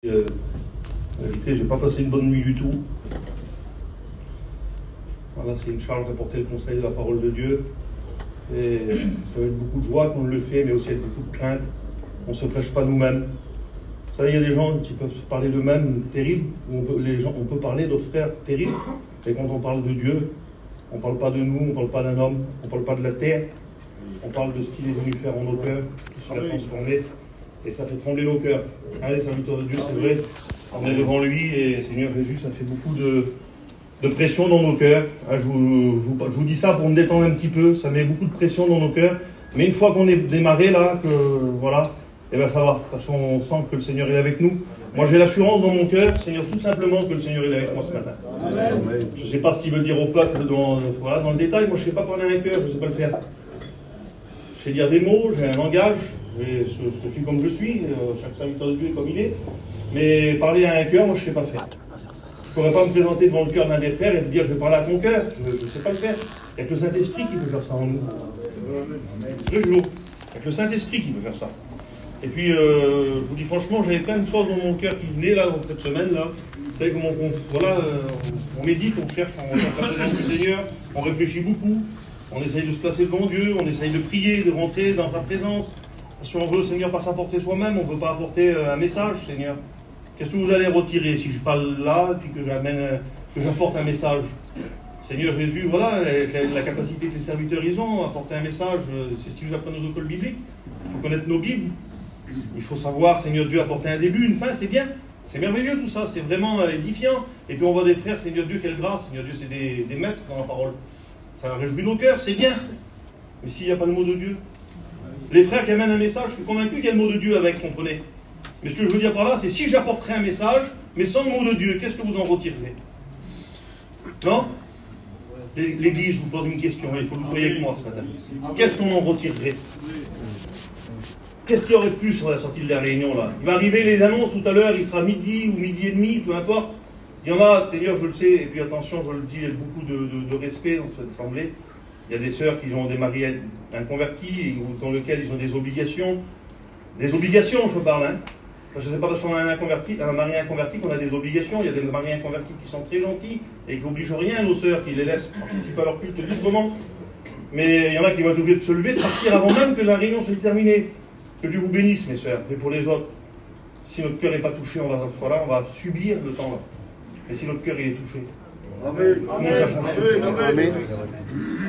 Je n'ai pas passé une bonne nuit du tout. Voilà, c'est une charge d'apporter le conseil de la parole de Dieu. Et ça va être beaucoup de joie qu'on le fait, mais aussi avec beaucoup de crainte. On ne se prêche pas nous-mêmes. Vous savez, il y a des gens qui peuvent parler d'eux-mêmes terribles, on peut parler d'autres frères terribles, et quand on parle de Dieu, on ne parle pas de nous, on ne parle pas d'un homme, on ne parle pas de la terre, on parle de ce qu'il est venu faire en nos cœurs, tout ce qu'il a transformé, et ça fait trembler nos cœurs. Les serviteurs de Dieu, c'est vrai, on est devant lui, et Seigneur Jésus, ça fait beaucoup de pression dans nos cœurs. Je vous dis ça pour me détendre un petit peu, ça met beaucoup de pression dans nos cœurs, mais une fois qu'on est démarré là, que voilà, et bien ça va. De toute façon, on sent que le Seigneur est avec nous. Moi, j'ai l'assurance dans mon cœur, Seigneur, tout simplement que le Seigneur est avec moi ce matin. Amen. Je ne sais pas ce qu'il veut dire au peuple dans le détail. Moi, je ne sais pas parler à un cœur, je ne sais pas le faire. Je sais dire des mots, j'ai un langage, je suis comme je suis, chaque serviteur de Dieu est comme il est. Mais parler à un cœur, moi, je ne sais pas faire. Je ne pourrais pas me présenter devant le cœur d'un des frères et te dire, je vais parler à ton cœur. Je ne sais pas le faire. Il n'y a que le Saint-Esprit qui peut faire ça en nous. Le jour. Il n'y a que le Saint-Esprit qui peut faire ça. Et puis, je vous dis franchement, j'avais plein de choses dans mon cœur qui venaient là, dans cette semaine-là. Vous savez comment on médite, on cherche la présence du Seigneur, on réfléchit beaucoup, on essaye de se placer devant Dieu, on essaye de prier, de rentrer dans sa présence. Parce qu'on veut, Seigneur, pas s'apporter soi-même, on ne veut pas apporter un message, Seigneur. Qu'est-ce que vous allez retirer si je parle là, puis que j'apporte un message? Seigneur Jésus, voilà, la capacité que les serviteurs ils ont, apporter un message, c'est ce qu'ils nous apprennent aux écoles bibliques. Il faut connaître nos Bibles. Il faut savoir, Seigneur Dieu, apporter un début, une fin, c'est bien. C'est merveilleux tout ça, c'est vraiment édifiant. Et puis on voit des frères, Seigneur Dieu, quelle grâce. Seigneur Dieu, c'est des maîtres dans la parole. Ça réjouit nos cœurs, c'est bien. Mais s'il n'y a pas le mot de Dieu, les frères qui amènent un message, je suis convaincu qu'il y a le mot de Dieu avec, comprenez. Mais ce que je veux dire par là, c'est si j'apporterai un message, mais sans le mot de Dieu, qu'est-ce que vous en retirerez? Non? L'Église, je vous pose une question, il faut que vous soyez avec moi ce matin. Qu'est-ce qu'on en retirerait? Qu'est-ce qu'il y aurait de plus sur la sortie de la réunion là? Il va arriver les annonces tout à l'heure, il sera midi ou midi et demi, peu importe. Il y en a, Seigneur, je le sais, et puis attention, je le dis, il y a beaucoup de respect dans cette assemblée. Il y a des sœurs qui ont des maris inconvertis, dans lesquels ils ont des obligations. Des obligations, je parle, hein. Je ne sais pas parce qu'on a un mari inconverti qu'on a des obligations. Il y a des maris inconvertis qui sont très gentils et qui n'obligent rien à nos sœurs, qui les laissent participer à leur culte librement. Mais il y en a qui vont être obligés de se lever, de partir avant même que la réunion soit terminée. Que Dieu vous bénisse, mes sœurs. Et pour les autres, si notre cœur n'est pas touché, on va subir le temps là. Mais si notre cœur il est touché, comment ça change tout?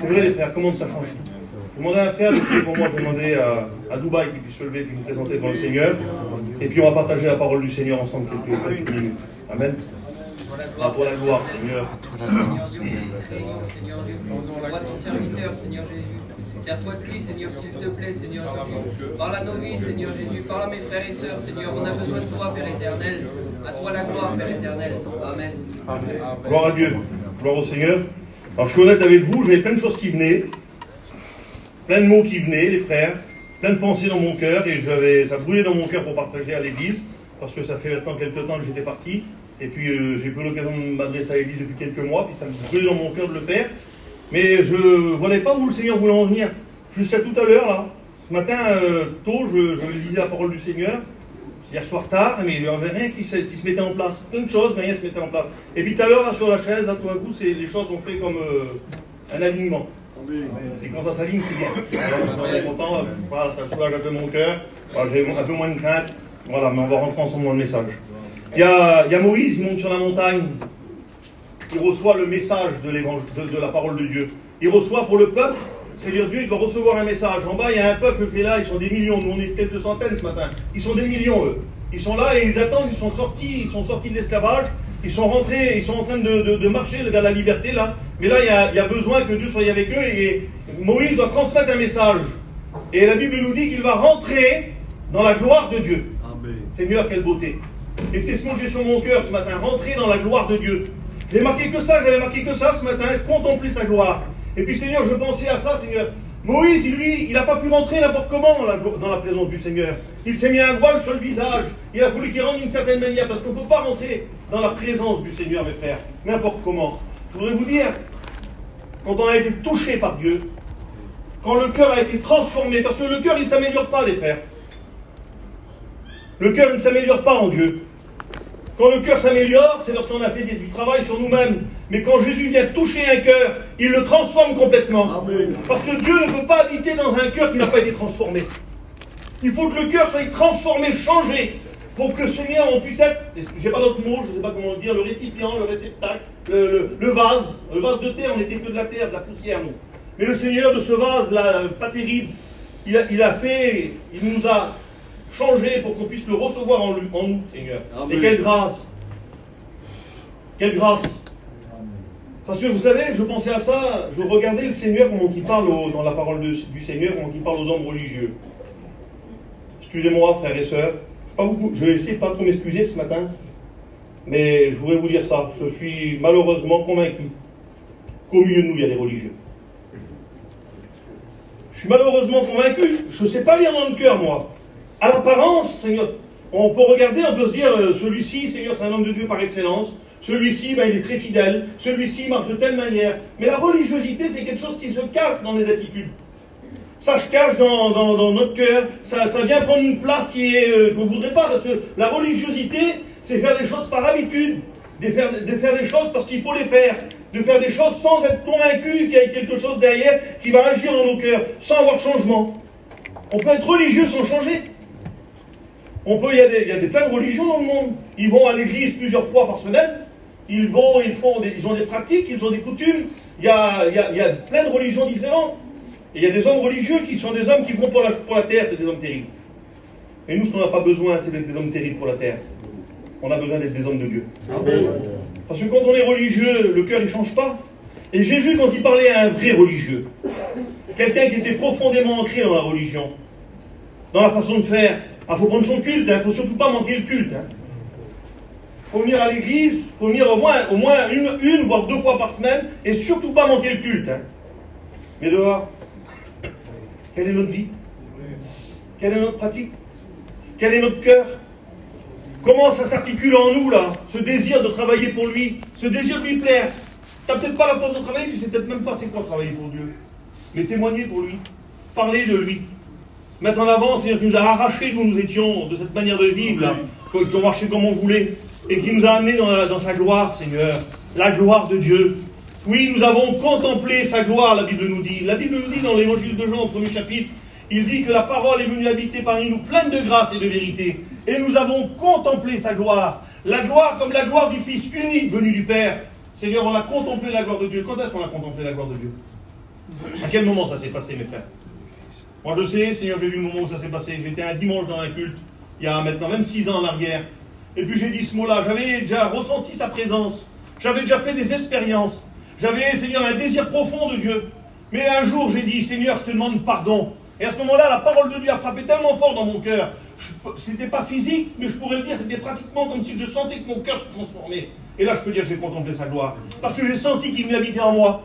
C'est vrai les frères, comment ça change tout? Je demandais à un frère de prier pour moi, je demandais à Dubaï qu'il puisse se lever et me présenter devant le Seigneur. Et puis on va partager la parole du Seigneur ensemble quelques minutes. Amen. Pour la gloire, Seigneur. Seigneur Dieu, vois ton serviteur, Seigneur Jésus. Sers-toi de lui, Seigneur, s'il te plaît, Seigneur Jésus. Parle à nos vies, Seigneur Jésus. Parle à mes frères et sœurs, Seigneur. On a besoin de toi, Père éternel. À toi la gloire, Père éternel. Amen. Gloire à Dieu. Gloire au Seigneur. Alors je suis honnête avec vous, j'avais plein de choses qui venaient. Plein de mots qui venaient, les frères. Plein de pensées dans mon cœur. Et ça brûlait dans mon cœur pour partager à l'église. Parce que ça fait maintenant quelques temps que j'étais parti. Et puis j'ai eu l'occasion de m'adresser à l'église depuis quelques mois. Puis ça me brûlait dans mon cœur de le faire. Mais je ne voyais pas où le Seigneur voulait en venir. Jusqu'à tout à l'heure, là. Ce matin, tôt, je lisais la parole du Seigneur. Hier soir tard, mais il n'y avait rien qui se mettait en place. Plein de choses, mais rien ne se mettait en place. Et puis tout à l'heure, là, sur la chaise, là, tout d'un coup, les choses sont faites comme un alignement. Et quand ça s'aligne, c'est bien. Alors, on est content, voilà, ça soulage un peu mon cœur. Voilà, j'ai un peu moins de crainte. Voilà, mais on va rentrer ensemble dans le message. Il y a Moïse, il monte sur la montagne. Il reçoit le message de la parole de Dieu. Il reçoit pour le peuple, Seigneur Dieu, il va recevoir un message. En bas, il y a un peuple qui est là, ils sont des millions. Nous, on est quelques centaines ce matin. Ils sont des millions, eux. Ils sont là et ils attendent, ils sont sortis de l'esclavage. Ils sont rentrés, ils sont en train de marcher vers la liberté, là. Mais là, il y a besoin que Dieu soit avec eux et Moïse doit transmettre un message. Et la Bible nous dit qu'il va rentrer dans la gloire de Dieu. Seigneur, quelle beauté. Et c'est ce que j'ai sur mon cœur ce matin, rentrer dans la gloire de Dieu. J'avais marqué que ça ce matin, contempler sa gloire. Et puis Seigneur, je pensais à ça, Seigneur. Moïse, lui, il n'a pas pu rentrer n'importe comment dans la présence du Seigneur. Il s'est mis un voile sur le visage. Il a voulu qu'il rentre d'une certaine manière, parce qu'on ne peut pas rentrer dans la présence du Seigneur, mes frères, n'importe comment. Je voudrais vous dire, quand on a été touché par Dieu, quand le cœur a été transformé, parce que le cœur, il ne s'améliore pas, les frères. Le cœur, il ne s'améliore pas en Dieu. Quand le cœur s'améliore, c'est lorsqu'on a fait du travail sur nous-mêmes. Mais quand Jésus vient toucher un cœur, il le transforme complètement. Amen. Parce que Dieu ne peut pas habiter dans un cœur qui n'a pas été transformé. Il faut que le cœur soit transformé, changé, pour que le Seigneur, on puisse être, je n'ai pas d'autre mot, je ne sais pas comment le dire, le récipient, le réceptacle, le vase de terre, on n'était que de la terre, de la poussière, nous. Mais le Seigneur de ce vase-là, pas terrible, il nous a changé pour qu'on puisse le recevoir en nous, Seigneur. Amen. Et quelle grâce! Quelle grâce! Parce que vous savez, je pensais à ça, je regardais le Seigneur, comment il parle dans la parole du Seigneur, comment il parle aux hommes religieux. Excusez-moi, frères et sœurs, je vais essayer de pas trop m'excuser ce matin, mais je voudrais vous dire ça. Je suis malheureusement convaincu qu'au milieu de nous, il y a des religieux. Je suis malheureusement convaincu, je ne sais pas lire dans le cœur, moi. À l'apparence, Seigneur, on peut regarder, on peut se dire, celui-ci, Seigneur, c'est un homme de Dieu par excellence. Celui-ci, il est très fidèle. Celui-ci marche de telle manière. Mais la religiosité, c'est quelque chose qui se cache dans les attitudes. Ça se cache dans notre cœur. Ça vient prendre une place qu'on ne voudrait pas. Parce que la religiosité, c'est faire des choses par habitude. De faire des choses parce qu'il faut les faire. De faire des choses sans être convaincu qu'il y a quelque chose derrière qui va agir dans nos cœurs, sans avoir changement. On peut être religieux sans changer. Il y a plein de religions dans le monde. Ils vont à l'église plusieurs fois par semaine. Ils ont des pratiques, ils ont des coutumes. Il y a plein de religions différentes. Et il y a des hommes religieux qui sont des hommes qui vont pour la terre, c'est des hommes terribles. Et nous, ce qu'on n'a pas besoin, c'est d'être des hommes terribles pour la terre. On a besoin d'être des hommes de Dieu. Amen. Parce que quand on est religieux, le cœur ne change pas. Et Jésus, quand il parlait à un vrai religieux, quelqu'un qui était profondément ancré dans la religion, dans la façon de faire, il faut prendre son culte, il ne faut surtout pas manquer le culte. Il faut venir à l'église, il faut venir au moins une, voire 2 fois par semaine, et surtout pas manquer le culte. Mais dehors, quelle est notre vie? Quelle est notre pratique? Quel est notre cœur? Comment ça s'articule en nous, là, ce désir de travailler pour lui, ce désir de lui plaire? Tu n'as peut-être pas la force de travailler, tu ne sais peut-être même pas c'est quoi travailler pour Dieu. Mais témoigner pour lui, parler de lui, mettre en avant, Seigneur, qui nous a arrachés d'où nous étions, de cette manière de vivre, là, qui ont marché comme on voulait, et qui nous a amenés dans sa gloire, Seigneur, la gloire de Dieu. Oui, nous avons contemplé sa gloire, la Bible nous dit. La Bible nous dit dans l'évangile de Jean, au 1er chapitre, il dit que la parole est venue habiter parmi nous, pleine de grâce et de vérité. Et nous avons contemplé sa gloire. La gloire comme la gloire du Fils unique venu du Père. Seigneur, on a contemplé la gloire de Dieu. Quand est-ce qu'on a contemplé la gloire de Dieu? À quel moment ça s'est passé, mes frères? Moi je sais, Seigneur, j'ai vu le moment où ça s'est passé. J'étais un dimanche dans un culte, il y a maintenant 26 ans en arrière. Et puis j'ai dit ce mot-là, j'avais déjà ressenti sa présence. J'avais déjà fait des expériences. J'avais, Seigneur, un désir profond de Dieu. Mais un jour, j'ai dit, Seigneur, je te demande pardon. Et à ce moment-là, la parole de Dieu a frappé tellement fort dans mon cœur. C'était pas physique, mais je pourrais le dire, c'était pratiquement comme si je sentais que mon cœur se transformait. Et là, je peux dire que j'ai contemplé sa gloire. Parce que j'ai senti qu'il venait habiter en moi.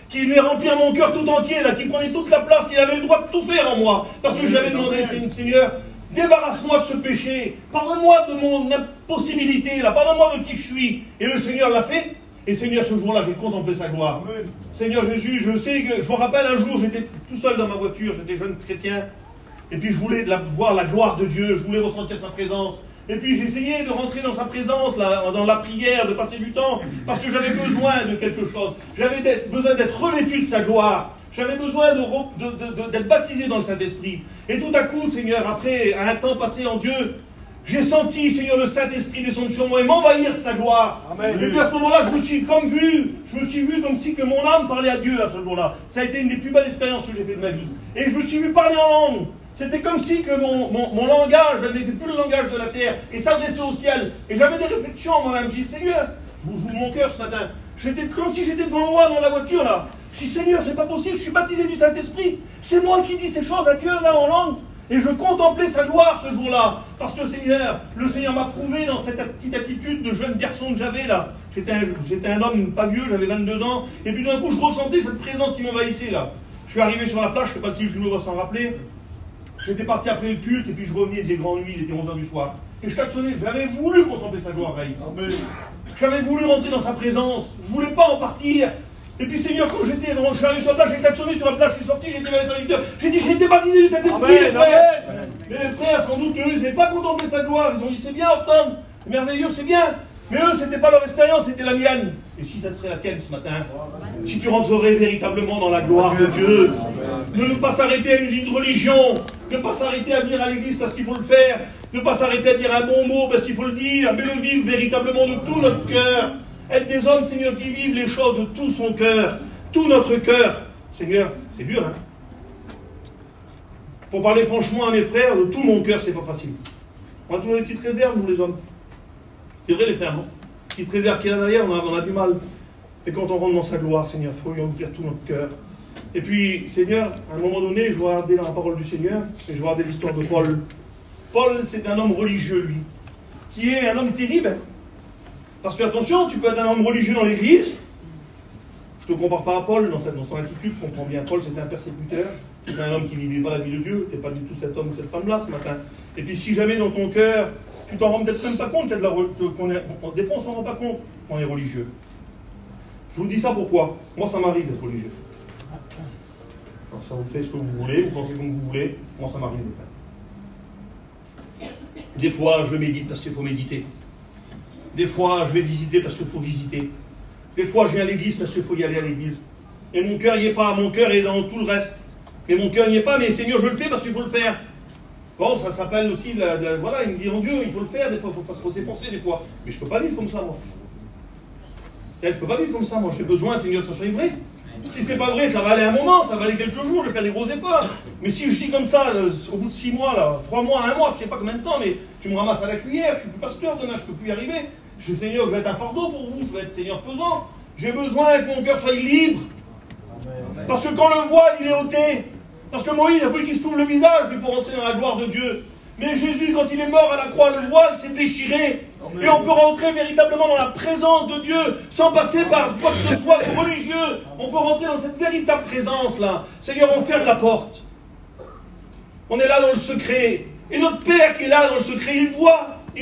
Qu'il venait remplir mon cœur tout entier, là, qu'il prenait toute la place, qu'il avait le droit de tout faire en moi. Parce que j'avais demandé, Seigneur, débarrasse-moi de ce péché. Pardonne-moi de mon impossibilité, là. Pardonne-moi de qui je suis. Et le Seigneur l'a fait. Et Seigneur, ce jour-là, j'ai contemplé sa gloire. Amen. Seigneur Jésus, je sais que, je me rappelle un jour, j'étais tout seul dans ma voiture, j'étais jeune chrétien, et puis je voulais voir la gloire de Dieu, je voulais ressentir sa présence. Et puis j'essayais de rentrer dans sa présence, là, dans la prière, de passer du temps, parce que j'avais besoin de quelque chose. J'avais besoin d'être revêtu de sa gloire. J'avais besoin d'être baptisé dans le Saint-Esprit. Et tout à coup, Seigneur, après un temps passé en Dieu, j'ai senti, Seigneur, le Saint-Esprit descendre sur moi et m'envahir de sa gloire. Amen. Et puis à ce moment-là, je me suis vu comme si que mon âme parlait à Dieu à ce jour-là. Ça a été une des plus belles expériences que j'ai fait de ma vie. Et je me suis vu parler en langue. C'était comme si que mon langage n'était plus le langage de la terre et s'adressait au ciel. Et j'avais des réflexions en moi-même. J'ai dit, Seigneur, je vous joue mon cœur ce matin. J'étais comme si j'étais devant moi dans la voiture là. Je dis, Seigneur, c'est pas possible, je suis baptisé du Saint-Esprit. C'est moi qui dis ces choses à Dieu là en langue. Et je contemplais sa gloire ce jour-là. Parce que Seigneur, le Seigneur m'a prouvé dans cette petite attitude de jeune garçon que j'avais là. J'étais un homme pas vieux, j'avais 22 ans. Et puis d'un coup, je ressentais cette présence qui m'envahissait là. Je suis arrivé sur la plage, je ne sais pas si je me s'en rappeler. J'étais parti après le culte et puis je revenais, il faisait grande nuit, il était 11h du soir. Et je klaxonnais, j'avais voulu contempler sa gloire. J'avais voulu rentrer dans sa présence. Je ne voulais pas en partir. Et puis Seigneur, quand je suis arrivé sur la plage, j'ai klaxonné sur la plage, je suis sorti, j'ai été vers les serviteurs, j'ai dit, j'ai été baptisé du Saint-Esprit, les frères. Mais les frères, sans doute, eux, ils n'avaient pas contemplé sa gloire, ils ont dit, c'est bien, Horton, C'est merveilleux, c'est bien. Mais eux, c'était pas leur expérience, c'était la mienne. Et si ça serait la tienne ce matin, si tu rentrerais véritablement dans la gloire de Dieu, ne pas s'arrêter à une vie de religion, ne pas s'arrêter à venir à l'église parce qu'il faut le faire, ne pas s'arrêter à dire un bon mot parce qu'il faut le dire, mais le vivre véritablement de tout notre cœur. Être des hommes, Seigneur, qui vivent les choses de tout son cœur, tout notre cœur. Seigneur, c'est dur, hein? Pour parler franchement à mes frères, de tout mon cœur, c'est pas facile. On a toujours des petites réserves, nous les hommes. C'est vrai les frères, non? Petites réserves qu'il y a derrière, on a du mal. Et quand on rentre dans sa gloire, Seigneur, il faut lui ouvrir tout notre cœur. Et puis, Seigneur, à un moment donné, je vais regarder dans la parole du Seigneur, et je vais regarder l'histoire de Paul. Paul, c'est un homme religieux, lui, qui est un homme terrible. Parce que, attention, tu peux être un homme religieux dans l'église. Je ne te compare pas à Paul, dans son attitude, je comprends bien. Paul, c'était un persécuteur, c'était un homme qui ne vivait pas la vie de Dieu, tu n'es pas du tout cet homme ou cette femme-là ce matin. Et puis, si jamais dans ton cœur, tu t'en rends peut-être même pas compte, des fois, on ne s'en rend pas compte qu'on est religieux. Je vous dis ça pourquoi? Moi, ça m'arrive d'être religieux. Alors, ça vous fait ce que vous voulez, vous pensez comme vous voulez, moi, ça m'arrive de faire. Des fois, je médite parce qu'il faut méditer. Des fois, je vais visiter parce qu'il faut visiter. Des fois, je viens à l'église parce qu'il faut y aller à l'église. Et mon cœur n'y est pas, mon cœur est dans tout le reste. Mais mon cœur n'y est pas, mais Seigneur, je le fais parce qu'il faut le faire. Bon, ça s'appelle aussi voilà, une vie en Dieu, il faut le faire, des fois, il faut s'efforcer des fois. Mais je ne peux pas vivre comme ça, moi. Je ne peux pas vivre comme ça, moi. J'ai besoin, Seigneur, que ça soit vrai. Si c'est pas vrai, ça va aller un moment, ça va aller quelques jours, je vais faire des gros efforts. Mais si je dis comme ça, au bout de 6 mois, là, 3 mois, 1 mois, je ne sais pas combien de temps, mais tu me ramasses à la cuillère, je ne suis plus pasteur demain, je ne peux plus y arriver. Je Seigneur, je vais être un fardeau pour vous, je vais être Seigneur pesant. J'ai besoin que mon cœur soit libre. Amen. Parce que quand le voile, il est ôté. Parce que Moïse a voulu qu'il se couvre le visage, lui, pour entrer dans la gloire de Dieu. Mais Jésus, quand il est mort à la croix, le voile s'est déchiré. Amen. Et on peut rentrer véritablement dans la présence de Dieu, sans passer par quoi que ce soit de religieux. On peut rentrer dans cette véritable présence-là. Seigneur, on ferme la porte. On est là dans le secret. Et notre Père qui est là dans le secret, il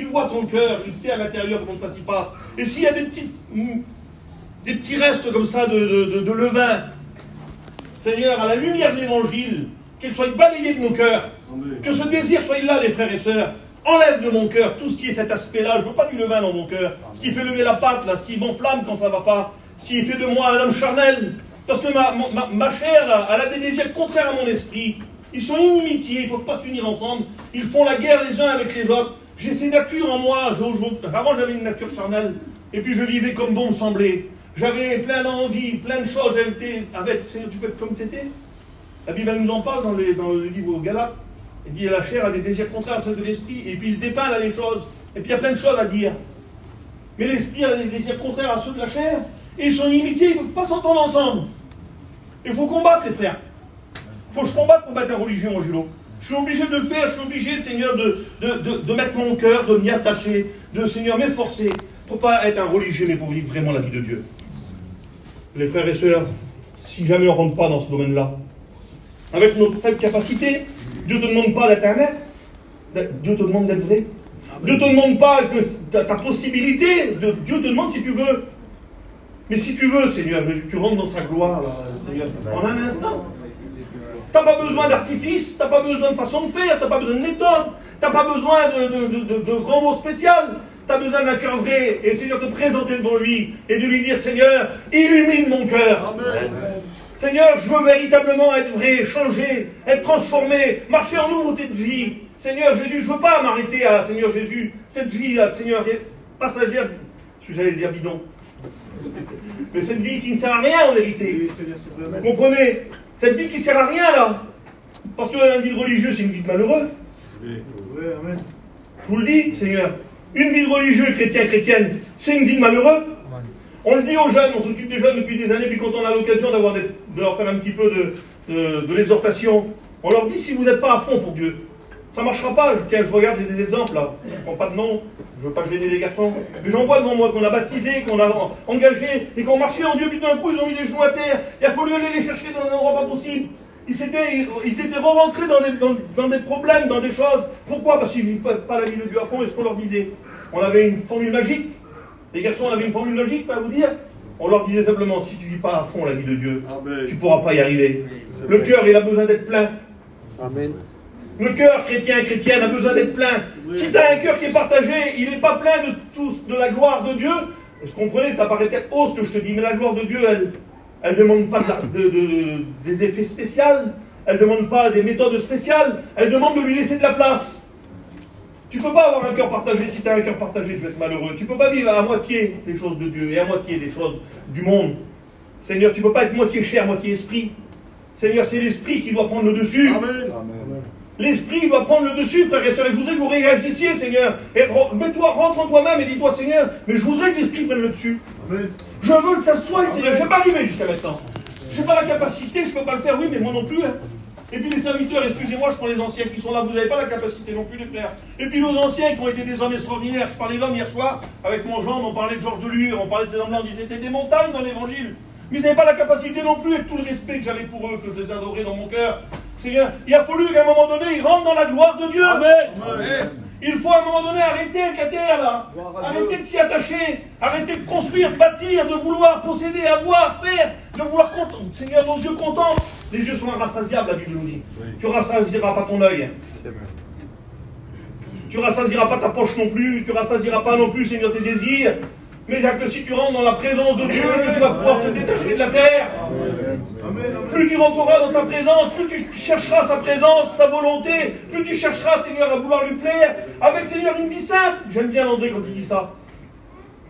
voit ton cœur, il sait à l'intérieur comment ça s'y passe. Et s'il y a des petits restes comme ça de levain, Seigneur, à la lumière de l'évangile, qu'ils soient balayés de nos cœurs, que ce désir soit là, les frères et sœurs. Enlève de mon cœur tout ce qui est cet aspect-là. Je ne veux pas du levain dans mon cœur. Ce qui fait lever la patte, là, ce qui m'enflamme quand ça ne va pas, ce qui fait de moi un homme charnel. Parce que ma chair, là, elle a des désirs contraires à mon esprit. Ils sont inimitiés, ils ne peuvent pas s'unir ensemble. Ils font la guerre les uns avec les autres. J'ai ces natures en moi. Avant, j'avais une nature charnelle. Et puis, je vivais comme bon me semblait. J'avais plein d'envie, plein de choses. J'avais été avec... Seigneur, tu peux être comme tu étais. La Bible nous en parle dans le livre aux Galates. Il dit la chair a des désirs contraires à ceux de l'esprit. Et puis, il dépeint là les choses. Et puis, il y a plein de choses à dire. Mais l'esprit a des désirs contraires à ceux de la chair. Et ils sont inimitiés. Ils ne peuvent pas s'entendre ensemble. Il faut combattre, les frères. Il faut que je combatte pour battre la religion, Angelo. Je suis obligé de le faire, je suis obligé, Seigneur, de mettre mon cœur, de m'y attacher, de, Seigneur, m'efforcer, pour ne pas être un religieux, mais pour vivre vraiment la vie de Dieu. Les frères et sœurs, si jamais on ne rentre pas dans ce domaine-là, avec notre faible capacité, Dieu ne te demande pas d'être un maître, Dieu te demande d'être vrai. Dieu ne te demande pas que ta possibilité, Dieu te demande si tu veux. Mais si tu veux, Seigneur, tu rentres dans sa gloire, là, Seigneur, en un instant. Tu n'as pas besoin d'artifice, tu n'as pas besoin de façon de faire, tu n'as pas besoin de méthode, tu n'as pas besoin de grands mots spéciaux, tu as besoin d'un cœur vrai, et Seigneur, te présenter devant lui, et de lui dire, Seigneur, illumine mon cœur. Seigneur, je veux véritablement être vrai, changer, être transformé, marcher en nouveauté de vie. Seigneur Jésus, je ne veux pas m'arrêter à, Seigneur Jésus, cette vie-là, Seigneur, passagère, j'allais dire bidon. Mais cette vie qui ne sert à rien en vérité. Vous comprenez? Cette vie qui ne sert à rien là. Parce qu'une vie de religieux, c'est une vie de malheureux. Je vous le dis, Seigneur. Une vie de religieux, chrétienne, c'est une vie de malheureux. On le dit aux jeunes, on s'occupe des jeunes depuis des années, puis quand on a l'occasion de leur faire un petit peu de l'exhortation, on leur dit si vous n'êtes pas à fond pour Dieu, ça ne marchera pas. Tiens, je regarde, j'ai des exemples là. Je ne prends pas de nom, je ne veux pas gêner les garçons. Mais j'en vois devant moi qu'on a baptisé, qu'on a engagé, et qu'on marchait en Dieu, puis d'un coup ils ont mis les genoux à terre. Il a fallu aller les chercher dans un endroit pas possible. Ils s'étaient re-rentrés dans des problèmes, dans des choses. Pourquoi? Parce qu'ils ne vivent pas la vie de Dieu à fond, et ce qu'on leur disait. On avait une formule magique. Les garçons, on avait une formule magique, pas à vous dire. On leur disait simplement, si tu ne vis pas à fond la vie de Dieu, tu ne pourras pas y arriver. Le cœur, il a besoin d'être plein. Amen. Le cœur chrétienne a besoin d'être plein. Si tu as un cœur qui est partagé, il n'est pas plein de la gloire de Dieu. Est-ce que vous comprenez? Ça paraît peut-être haut ce que je te dis, mais la gloire de Dieu, elle ne demande pas des effets spéciaux, elle ne demande pas des méthodes spéciales, elle demande de lui laisser de la place. Tu ne peux pas avoir un cœur partagé. Si tu as un cœur partagé, tu vas être malheureux. Tu ne peux pas vivre à moitié les choses de Dieu et à moitié les choses du monde. Seigneur, tu ne peux pas être moitié chair, moitié esprit. Seigneur, c'est l'esprit qui doit prendre le dessus. Amen. L'esprit doit prendre le dessus, frères et sœurs. Et je voudrais que vous réagissiez, Seigneur. Et mets-toi, rentre en toi-même et dis-toi, Seigneur, mais je voudrais que l'esprit prenne le dessus. Amen. Je veux que ça soit, Seigneur. Je n'ai pas arrivé jusqu'à maintenant. Je n'ai pas la capacité, je ne peux pas le faire, oui, mais moi non plus. Hein. Et puis les serviteurs, excusez-moi, je prends les anciens qui sont là, vous n'avez pas la capacité non plus, les frères. Et puis nos anciens qui ont été des hommes extraordinaires. Je parlais d'hommes hier soir, avec mon Jean, on parlait de Georges de Lure, on parlait de ces hommes-là, on disait c'était des montagnes dans l'évangile. Mais ils n'avaient pas la capacité non plus, et tout le respect que j'avais pour eux, que je les adorais dans mon cœur. Seigneur, il a fallu qu'à un moment donné, ils rentrent dans la gloire de Dieu. Amen. Amen. Il faut à un moment donné arrêter avec la terre là. Arrêter de s'y attacher. Arrêter de construire, bâtir, de vouloir posséder, avoir, faire, de vouloir contempler. Seigneur, nos yeux contemplent. Les yeux sont irrassasiables, la Bible nous dit. Oui. Tu ne rassasieras pas ton œil. Tu ne rassasieras pas ta poche non plus. Tu ne rassasieras pas non plus, Seigneur, tes désirs. Mais il n'y a que si tu rentres dans la présence de Dieu que tu vas pouvoir te détacher de la terre. Amen. Plus tu rentreras dans sa présence, plus tu chercheras sa présence, sa volonté, plus tu chercheras, Seigneur, à vouloir lui plaire, avec, Seigneur, une vie simple. J'aime bien André quand il dit ça.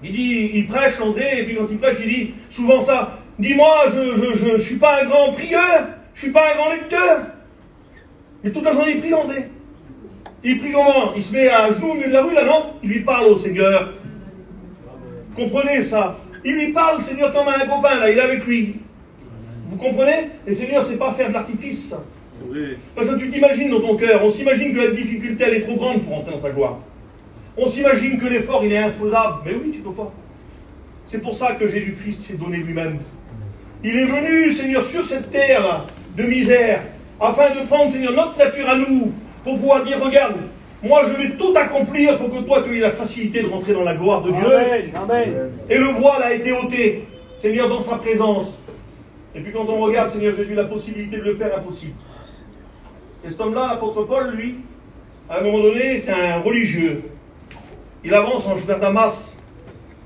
Il prêche, André, et puis quand il prêche, il dit souvent ça. Dis-moi, je ne suis pas un grand prieur, je ne suis pas un grand lecteur. Mais toute la journée, il prie, André. Il prie comment? Il se met à genoux au milieu de la rue, là, non? Il lui parle au Seigneur. Comprenez ça? Il lui parle, Seigneur, comme à un copain, là, il est avec lui. Vous comprenez? Et Seigneur, c'est pas faire de l'artifice, ça. Oui. Parce que tu t'imagines dans ton cœur, on s'imagine que la difficulté, elle est trop grande pour entrer dans sa gloire. On s'imagine que l'effort, il est infaisable. Mais oui, tu peux pas. C'est pour ça que Jésus-Christ s'est donné lui-même. Il est venu, Seigneur, sur cette terre-là, de misère, afin de prendre, Seigneur, notre nature à nous, pour pouvoir dire, regarde, moi, je vais tout accomplir pour que toi, tu aies la facilité de rentrer dans la gloire de Dieu. Amen. Amen. Et le voile a été ôté, Seigneur, dans sa présence. Et puis quand on regarde, Seigneur Jésus, la possibilité de le faire impossible. Et cet homme-là, l'apôtre Paul, lui, à un moment donné, c'est un religieux. Il avance vers Damas.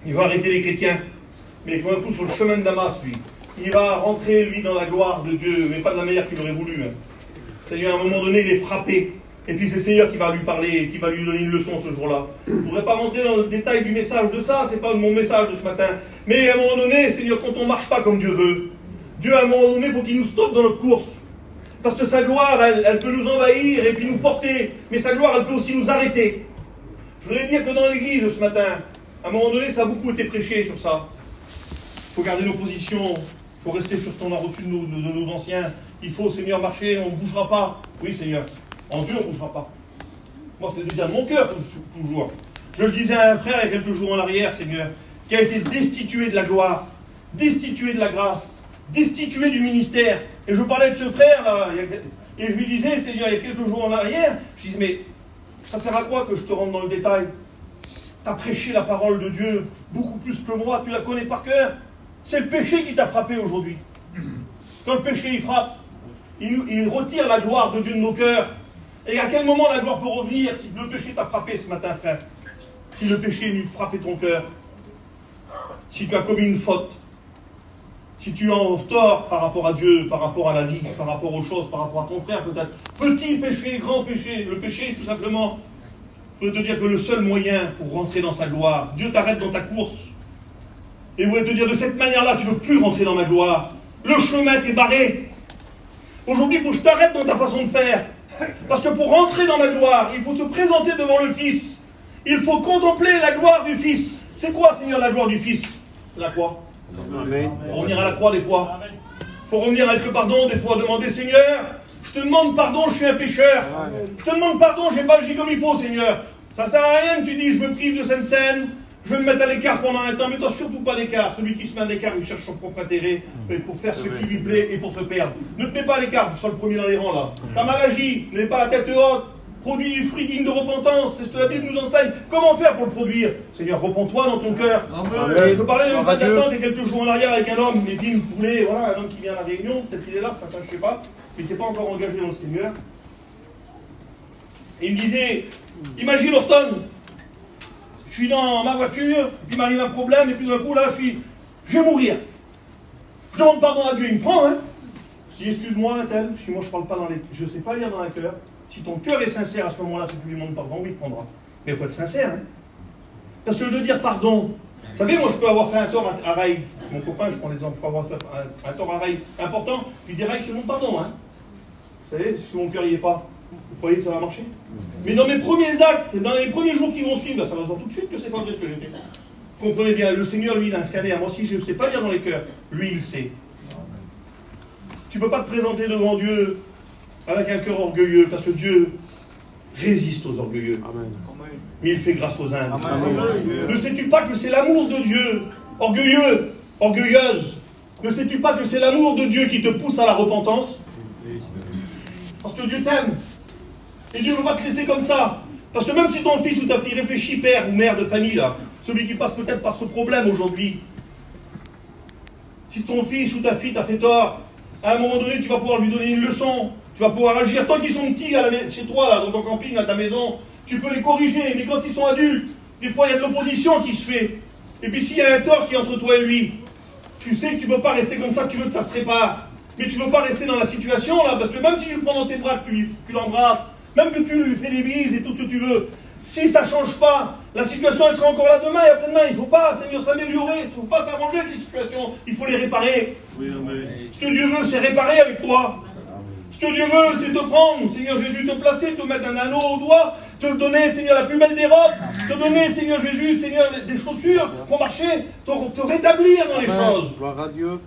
Il va arrêter les chrétiens. Mais tout d'un coup, sur le chemin de Damas, lui, il va rentrer, lui, dans la gloire de Dieu, mais pas de la manière qu'il aurait voulu. Hein. Seigneur, à un moment donné, il est frappé. Et puis c'est le Seigneur qui va lui parler et qui va lui donner une leçon ce jour-là. Je ne voudrais pas rentrer dans le détail du message de ça, c'est pas mon message de ce matin. Mais à un moment donné, Seigneur, quand on ne marche pas comme Dieu veut, Dieu à un moment donné, il faut qu'il nous stoppe dans notre course. Parce que sa gloire, elle peut nous envahir et puis nous porter. Mais sa gloire, elle peut aussi nous arrêter. Je voudrais dire que dans l'église ce matin, à un moment donné, ça a beaucoup été prêché sur ça. Il faut garder nos positions, il faut rester sur ce qu'on a reçu de nos anciens. Il faut, Seigneur, marcher, on ne bougera pas. Oui, Seigneur. En Dieu, on ne bougera pas. Moi, c'est le désir de mon cœur, toujours. Je le disais à un frère il y a quelques jours en arrière, Seigneur, qui a été destitué de la gloire, destitué de la grâce, destitué du ministère. Et je parlais de ce frère-là, et je lui disais, Seigneur, il y a quelques jours en arrière, je disais, mais ça sert à quoi que je te rentre dans le détail? Tu as prêché la parole de Dieu beaucoup plus que moi, tu la connais par cœur. C'est le péché qui t'a frappé aujourd'hui. Quand le péché, il frappe, il retire la gloire de Dieu de nos cœurs. Et à quel moment la gloire peut revenir si le péché t'a frappé ce matin, frère? Si le péché lui frappé ton cœur, si tu as commis une faute, si tu es en tort par rapport à Dieu, par rapport à la vie, par rapport aux choses, par rapport à ton frère peut-être, petit péché, grand péché, le péché tout simplement, je voudrais te dire que le seul moyen pour rentrer dans sa gloire, Dieu t'arrête dans ta course, et je voudrais te dire de cette manière-là, tu ne peux plus rentrer dans ma gloire, le chemin t'est barré. Aujourd'hui, il faut que je t'arrête dans ta façon de faire. Parce que pour rentrer dans ma gloire, il faut se présenter devant le Fils. Il faut contempler la gloire du Fils. C'est quoi, Seigneur, la gloire du Fils? La croix. Amen. Faut revenir à la croix des fois. Il faut revenir avec le pardon des fois. Demander, Seigneur, je te demande pardon, je suis un pécheur. Je te demande pardon, je n'ai pas agi comme il faut, Seigneur. Ça ne sert à rien que tu dis, je me prive de cette scène. Je vais me mettre à l'écart pendant un temps, mais toi surtout pas à l'écart. Celui qui se met à l'écart, il cherche son propre intérêt pour faire ce qui lui plaît et pour se perdre. Ne te mets pas à l'écart, tu sois le premier dans les rangs là. T'as mal agi, n'aie pas la tête haute, produis du fruit digne de repentance, c'est ce que la Bible nous enseigne. Comment faire pour le produire? Seigneur, repens-toi dans ton cœur. Je parlais d'une salle d'attente il y a quelques jours en arrière avec un homme, et puis il me voulait, voilà, un homme qui vient à la réunion, peut-être qu'il est là ce matin, je ne sais pas, mais qui n'était pas encore engagé dans le Seigneur. Et il me disait, imagine Horton, je suis dans ma voiture, puis il m'arrive un problème, et puis d'un coup là, je vais mourir. Je demande pardon à Dieu, il me prend, hein. Je dis, excuse-moi, tel, je dis, moi je parle pas je sais pas lire dans un cœur. Si ton cœur est sincère à ce moment-là, si tu lui demandes pardon, oui, il te prendra. Mais il faut être sincère, hein. Parce que de dire pardon, vous savez, moi je peux avoir fait un tort à Ray. Mon copain, je prends l'exemple, je peux avoir fait un tort à Ray important, puis dire Ray, je te demande pardon, hein. Vous savez, si mon cœur n'y est pas, vous croyez que ça va marcher? Mais dans mes premiers actes, dans les premiers jours qui vont suivre, là, ça va se voir tout de suite que c'est pas vrai ce que j'ai fait. Comprenez bien, le Seigneur, lui, il a un scanner. Moi aussi, je ne sais pas lire dans les cœurs. Lui, il sait. Tu ne peux pas te présenter devant Dieu avec un cœur orgueilleux, parce que Dieu résiste aux orgueilleux. Amen. Mais il fait grâce aux humbles. Ne sais-tu pas que c'est l'amour de Dieu, orgueilleux, orgueilleuse? Ne sais-tu pas que c'est l'amour de Dieu qui te pousse à la repentance? Parce que Dieu t'aime. Et Dieu ne veut pas te laisser comme ça. Parce que même si ton fils ou ta fille réfléchit, père ou mère de famille, là, celui qui passe peut-être par ce problème aujourd'hui, si ton fils ou ta fille t'a fait tort, à un moment donné, tu vas pouvoir lui donner une leçon. Tu vas pouvoir agir. Tant qu'ils sont petits chez toi, là, dans ton camping, à ta maison, tu peux les corriger. Mais quand ils sont adultes, des fois, il y a de l'opposition qui se fait. Et puis s'il y a un tort qui est entre toi et lui, tu sais que tu ne peux pas rester comme ça, tu veux que ça se répare. Mais tu ne veux pas rester dans la situation, là, parce que même si tu le prends dans tes bras, que tu l'embrasses, même que tu lui fais des bises et tout ce que tu veux, si ça ne change pas, la situation elle sera encore là demain et après-demain. Il ne faut pas, Seigneur, s'améliorer, il ne faut pas s'arranger avec les situations, il faut les réparer. Oui, ce que Dieu veut, c'est réparer avec toi. Ce que Dieu veut, c'est te prendre, Seigneur Jésus, te placer, te mettre un anneau au doigt, te donner, Seigneur, la plus belle des robes, te donner, Seigneur Jésus, Seigneur, des chaussures pour marcher, te rétablir dans les choses.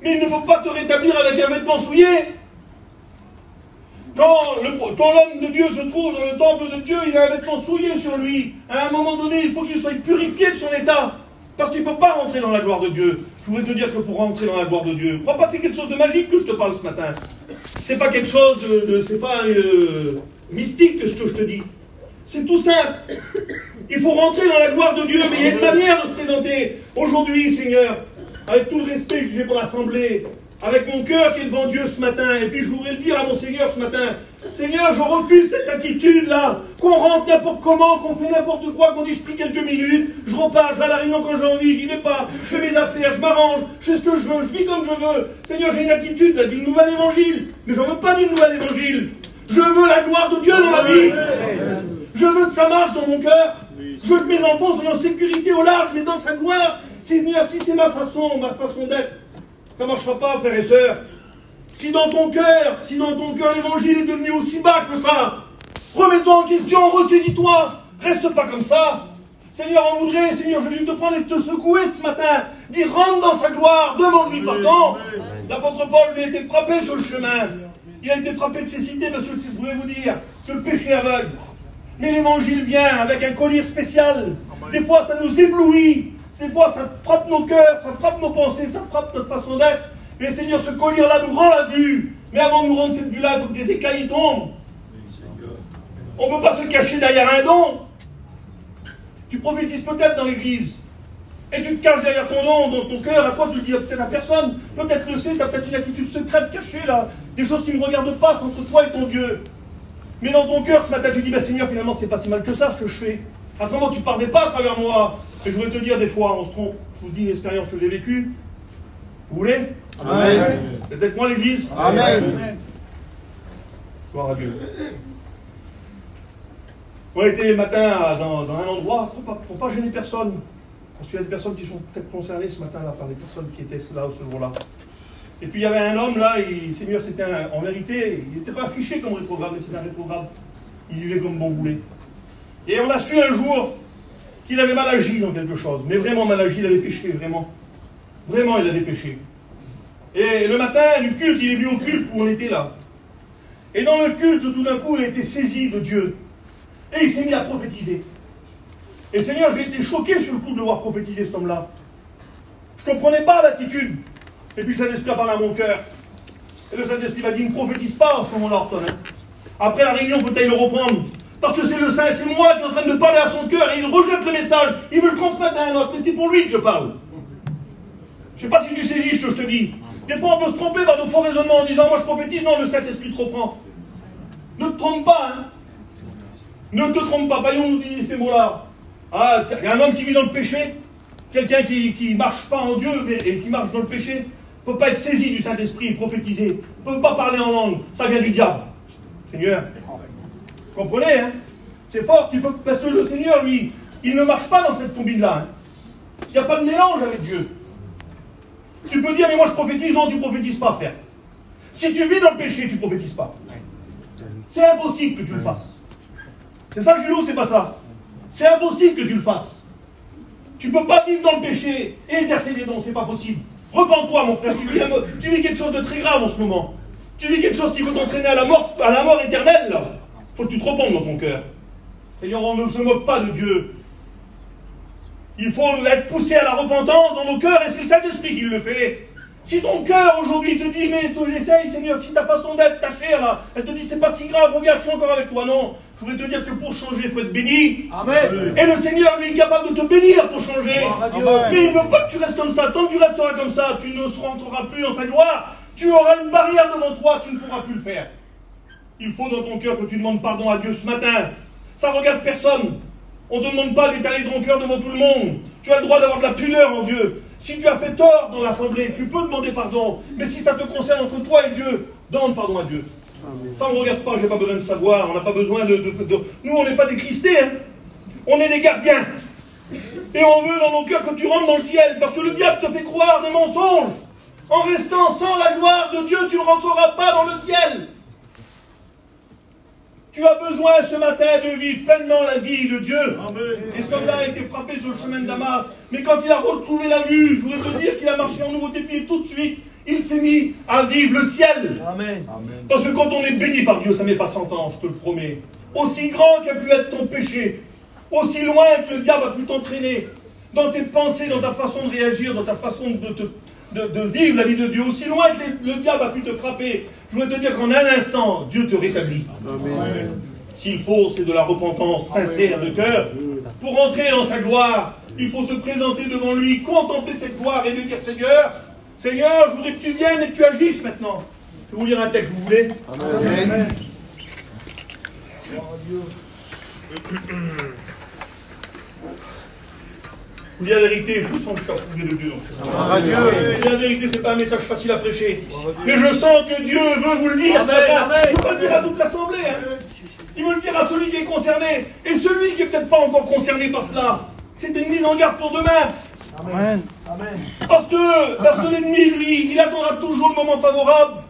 Mais il ne faut pas te rétablir avec un vêtement souillé. Quand l'homme de Dieu se trouve dans le temple de Dieu, il a un vêtement souillé sur lui. À un moment donné, il faut qu'il soit purifié de son état. Parce qu'il ne peut pas rentrer dans la gloire de Dieu. Je voudrais te dire que pour rentrer dans la gloire de Dieu, ne crois pas que c'est quelque chose de magique que je te parle ce matin. C'est pas quelque chose c'est pas mystique que ce que je te dis. C'est tout simple. Il faut rentrer dans la gloire de Dieu, mais il y a une manière de se présenter. Aujourd'hui, Seigneur, avec tout le respect que j'ai pour l'Assemblée, avec mon cœur qui est devant Dieu ce matin, et puis je voudrais le dire à mon Seigneur ce matin, Seigneur, je refuse cette attitude-là, qu'on rentre n'importe comment, qu'on fait n'importe quoi, qu'on dit je prie quelques minutes, je repars, je vais à la réunion quand j'ai envie, j'y vais pas, je fais mes affaires, je m'arrange, je fais ce que je veux, je vis comme je veux. Seigneur, j'ai une attitude là, d'une nouvelle évangile, mais j'en veux pas d'une nouvelle évangile. Je veux la gloire de Dieu dans ma vie. Je veux que ça marche dans mon cœur. Je veux que mes enfants soient en sécurité au large, mais dans sa gloire. Seigneur, si c'est ma façon d'être, ça ne marchera pas, frères et sœurs. Si dans ton cœur l'évangile est devenu aussi bas que ça, remets-toi en question, ressaisis-toi, reste pas comme ça. Seigneur, on voudrait, Seigneur Jésus, te prendre et te secouer ce matin, dire rentre dans sa gloire, demande-lui pardon. L'apôtre Paul lui a été frappé sur le chemin. Il a été frappé de cécité parce que je voulais vous dire que le péché aveugle. Mais l'évangile vient avec un collier spécial. Des fois, ça nous éblouit. Des fois, ça frappe nos cœurs, ça frappe nos pensées, ça frappe notre façon d'être. Mais Seigneur, ce collier-là nous rend la vue. Mais avant de nous rendre cette vue-là, il faut que des écailles tombent. On ne peut pas se cacher derrière un don. Tu prophétises peut-être dans l'église. Et tu te caches derrière ton don, dans ton cœur. À quoi tu le dis peut-être à personne. Peut-être le sais, tu as peut-être une attitude secrète cachée là. Des choses qui ne me regardent pas, c'est entre toi et ton Dieu. Mais dans ton cœur, ce matin, tu dis, bah, Seigneur, finalement, c'est pas si mal que ça ce que je fais. Autrement, tu ne parlais pas à travers moi. Et je voudrais te dire, des fois, on se trompe. Je vous dis une expérience que j'ai vécue. Vous voulez? Amen. C'est avec moi l'église? Amen. Gloire à Dieu. On était le matin dans un endroit pour pas gêner personne. Parce qu'il y a des personnes qui sont peut-être concernées ce matin-là par les personnes qui étaient là ce jour-là. Et puis il y avait un homme là, Seigneur, c'était en vérité, il n'était pas affiché comme rétrograde, mais c'était un rétrograde. Il vivait comme bon voulait. Et on a su un jour qu'il avait mal agi dans quelque chose, mais vraiment mal agi, il avait péché, vraiment. Vraiment, il avait péché. Et le matin du culte, il est venu au culte où on était là. Et dans le culte, tout d'un coup, il a été saisi de Dieu. Et il s'est mis à prophétiser. Et Seigneur, j'ai été choqué sur le coup de voir prophétiser cet homme-là. Je ne comprenais pas l'attitude. Et puis le Saint-Esprit a parlé à mon cœur. Et le Saint-Esprit m'a dit, ne prophétise pas en ce moment-là, Horton. Après la réunion, il faut le reprendre. Parce que c'est le Saint, c'est moi qui est en train de parler à son cœur et il rejette le message. Il veut le transmettre à un autre. Mais c'est pour lui que je parle. Je ne sais pas si tu saisis ce que je te dis. Des fois, on peut se tromper par nos faux raisonnements en disant, moi je prophétise. Non, le Saint-Esprit te reprend. Ne te trompe pas, hein. Ne te trompe pas, Paillon nous dit ces mots-là. Ah, il y a un homme qui vit dans le péché, quelqu'un qui ne marche pas en Dieu et qui marche dans le péché, ne peut pas être saisi du Saint-Esprit et prophétiser, ne peut pas parler en langue, ça vient du diable. Seigneur, vous comprenez, hein? C'est fort, parce que le Seigneur, lui, il ne marche pas dans cette combine-là. Hein. Il n'y a pas de mélange avec Dieu. Tu peux dire, mais moi je prophétise, non, tu ne prophétises pas, frère. Si tu vis dans le péché, tu ne prophétises pas. C'est impossible que tu le fasses. C'est ça, Julot, c'est pas ça. C'est impossible que tu le fasses. Tu ne peux pas vivre dans le péché et intercéder, non, c'est pas possible. Repends-toi, mon frère, tu vis quelque chose de très grave en ce moment. Tu vis quelque chose qui peut t'entraîner à la mort éternelle, là. Faut que tu te repentes dans ton cœur. Seigneur, on ne se moque pas de Dieu. Il faut être poussé à la repentance dans nos cœurs, et c'est le Saint-Esprit qui le fait. Si ton cœur aujourd'hui te dit, mais tu l'essayes, Seigneur, si ta façon d'être, ta chair, là, elle te dit, c'est pas si grave, regarde, je suis encore avec toi, non. Je voudrais te dire que pour changer, il faut être béni. Amen. Et le Seigneur, lui, est capable de te bénir pour changer. Amen. Mais il ne veut pas que tu restes comme ça. Tant que tu resteras comme ça, tu ne rentreras plus dans sa gloire. Tu auras une barrière devant toi, tu ne pourras plus le faire. Il faut dans ton cœur que tu demandes pardon à Dieu ce matin. Ça ne regarde personne. On ne te demande pas d'étaler ton cœur devant tout le monde. Tu as le droit d'avoir de la pudeur en Dieu. Si tu as fait tort dans l'assemblée, tu peux demander pardon. Mais si ça te concerne entre toi et Dieu, demande pardon à Dieu. Amen. Ça, on ne regarde pas, je n'ai pas besoin de savoir. On n'a pas besoin de... Nous, on n'est pas des Christés. Hein. On est des gardiens. Et on veut dans nos cœurs que tu rentres dans le ciel. Parce que le diable te fait croire des mensonges. En restant sans la gloire de Dieu, tu ne rentreras pas dans le ciel. Tu as besoin ce matin de vivre pleinement la vie de Dieu. Amen. Et cet homme-là a été frappé sur le chemin de Damas. Mais quand il a retrouvé la vue, je voudrais te dire qu'il a marché en nouveauté de pied tout de suite. Il s'est mis à vivre le ciel. Amen. Parce que quand on est béni par Dieu, ça ne met pas 100 ans, je te le promets. Aussi grand qu'a pu être ton péché, aussi loin que le diable a pu t'entraîner, dans tes pensées, dans ta façon de réagir, dans ta façon de vivre la vie de Dieu, aussi loin que le diable a pu te frapper, je voudrais te dire qu'en un instant, Dieu te rétablit. Amen. S'il faut, c'est de la repentance sincère de cœur. Pour entrer dans sa gloire, il faut se présenter devant lui, contempler cette gloire et lui dire, Seigneur, je voudrais que tu viennes et que tu agisses maintenant. Je vais vous lire un texte, vous voulez? Amen. Vous dites la vérité, je sens que je suis approuvé de Dieu. La vérité, c'est pas un message facile à prêcher. Mais je sens que Dieu veut vous le dire ce matin. Il ne veut pas le dire à toute l'assemblée. Hein. Il veut le dire à celui qui est concerné. Et celui qui n'est peut-être pas encore concerné par cela. C'est une mise en garde pour demain. Amen. Parce que l'ennemi, lui, il attendra toujours le moment favorable.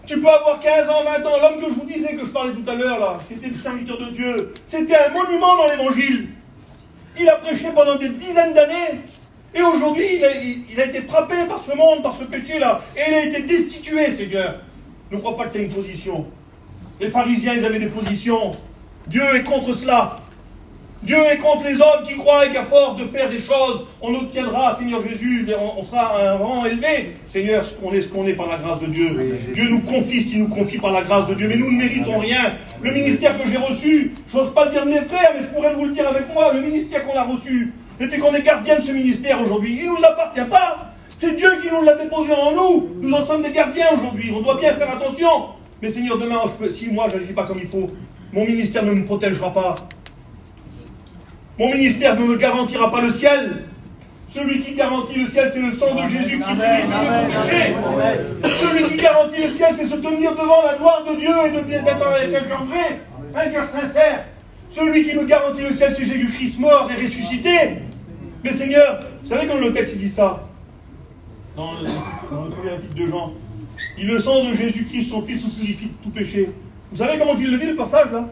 Tu peux avoir 15 ans, 20 ans. L'homme que je vous disais, que je parlais tout à l'heure, là, qui était le serviteur de Dieu, c'était un monument dans l'évangile. Il a prêché pendant des dizaines d'années. Et aujourd'hui, il a été frappé par ce monde, par ce péché-là. Et il a été destitué, Seigneur. Ne crois pas que tu as une position. Les pharisiens, ils avaient des positions. Dieu est contre cela. Dieu est contre les hommes qui croient qu'à force de faire des choses, on obtiendra, Seigneur Jésus, on sera à un rang élevé. Seigneur, ce qu'on est par la grâce de Dieu. Oui, Dieu nous confie, il nous confie par la grâce de Dieu, mais nous ne méritons rien. Le ministère que j'ai reçu, je n'ose pas le dire de mes frères, mais je pourrais vous le dire avec moi, le ministère qu'on a reçu, et puis qu'on est gardien de ce ministère aujourd'hui, il ne nous appartient pas. C'est Dieu qui nous l'a déposé en nous. Nous en sommes des gardiens aujourd'hui. On doit bien faire attention. Mais Seigneur, demain, si moi je n'agis pas comme il faut, mon ministère ne me protégera pas. Mon ministère ne me garantira pas le ciel. Celui qui garantit le ciel, c'est le sang de Jésus qui purifie de tout péché. Celui qui garantit le ciel, c'est se tenir devant la gloire de Dieu et d'être avec un cœur vrai, un cœur sincère. Celui qui me garantit le ciel, c'est Jésus-Christ mort et ressuscité. Mais Seigneur, vous savez quand le texte dit ça, dans le premier épître de Jean, il le sang de Jésus-Christ, son Fils, nous purifie de tout péché. Vous savez comment il le dit, le passage là?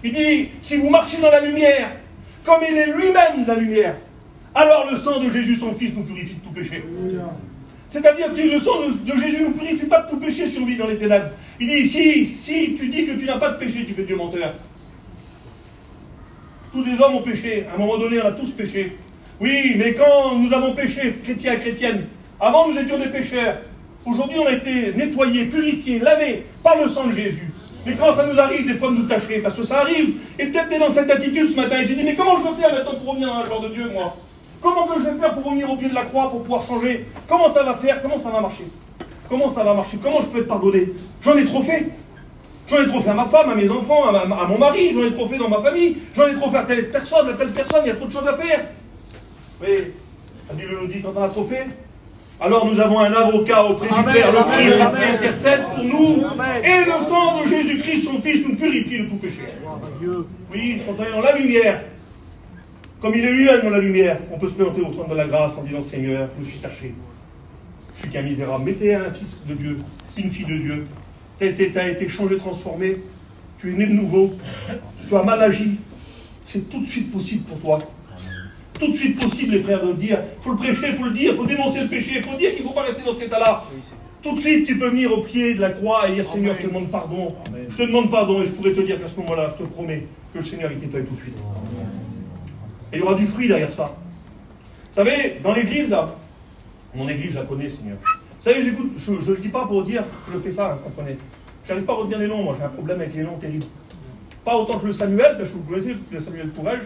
Il dit, si vous marchez dans la lumière, comme il est lui-même la lumière, alors le sang de Jésus, son Fils, nous purifie de tout péché. C'est-à-dire que le sang de Jésus ne nous purifie pas de tout péché si on vit dans les ténèbres. Il dit, si tu dis que tu n'as pas de péché, tu fais Dieu menteur. Tous les hommes ont péché. À un moment donné, on a tous péché. Oui, mais quand nous avons péché, chrétiens et chrétiennes, avant nous étions des pécheurs. Aujourd'hui, on a été nettoyés, purifiés, lavés par le sang de Jésus. Mais quand ça nous arrive, des fois, de nous tâcher, parce que ça arrive, et peut-être tu es dans cette attitude ce matin, et tu dis, mais comment je vais faire maintenant pour revenir dans la gloire de Dieu, moi? Comment que je vais faire pour revenir au pied de la croix, pour pouvoir changer? Comment ça va faire? Comment ça va marcher? Comment ça va marcher? Comment je peux être pardonné? J'en ai trop fait. J'en ai trop fait à ma femme, à mes enfants, à mon mari, j'en ai trop fait dans ma famille, j'en ai trop fait à telle personne, il y a trop de choses à faire. Oui, la Bible nous dit quand on a trop fait. Alors nous avons un avocat auprès du Père, le Christ, qui intercède pour nous. Et le sang de Jésus-Christ, son Fils, nous purifie de tout péché. Oui, quand on est dans la lumière, comme il est lui-même dans la lumière, on peut se présenter au trône de la grâce en disant Seigneur, je me suis taché. Je suis qu'un misérable. Mais tu es un fils de Dieu, une fille de Dieu. Tu as été changé, transformé. Tu es né de nouveau. Tu as mal agi. C'est tout de suite possible pour toi. Tout de suite possible, les frères, de dire. Il faut le prêcher, il faut le dire, il faut dénoncer le péché, il faut dire qu'il ne faut pas rester dans cet état-là. Tout de suite, tu peux venir au pied de la croix et dire Seigneur, je te demande pardon. Je te demande pardon et je pourrais te dire qu'à ce moment-là, je te promets que le Seigneur est nettoyé tout de suite. Et il y aura du fruit derrière ça. Vous savez, dans l'église, là, mon église, je la connais, Seigneur. Vous savez, j'écoute, je ne le dis pas pour dire que je fais ça, hein, comprenez. Je n'arrive pas à retenir les noms, moi, j'ai un problème avec les noms terribles. Pas autant que le Samuel, parce que vous connaissez le Samuel Courage.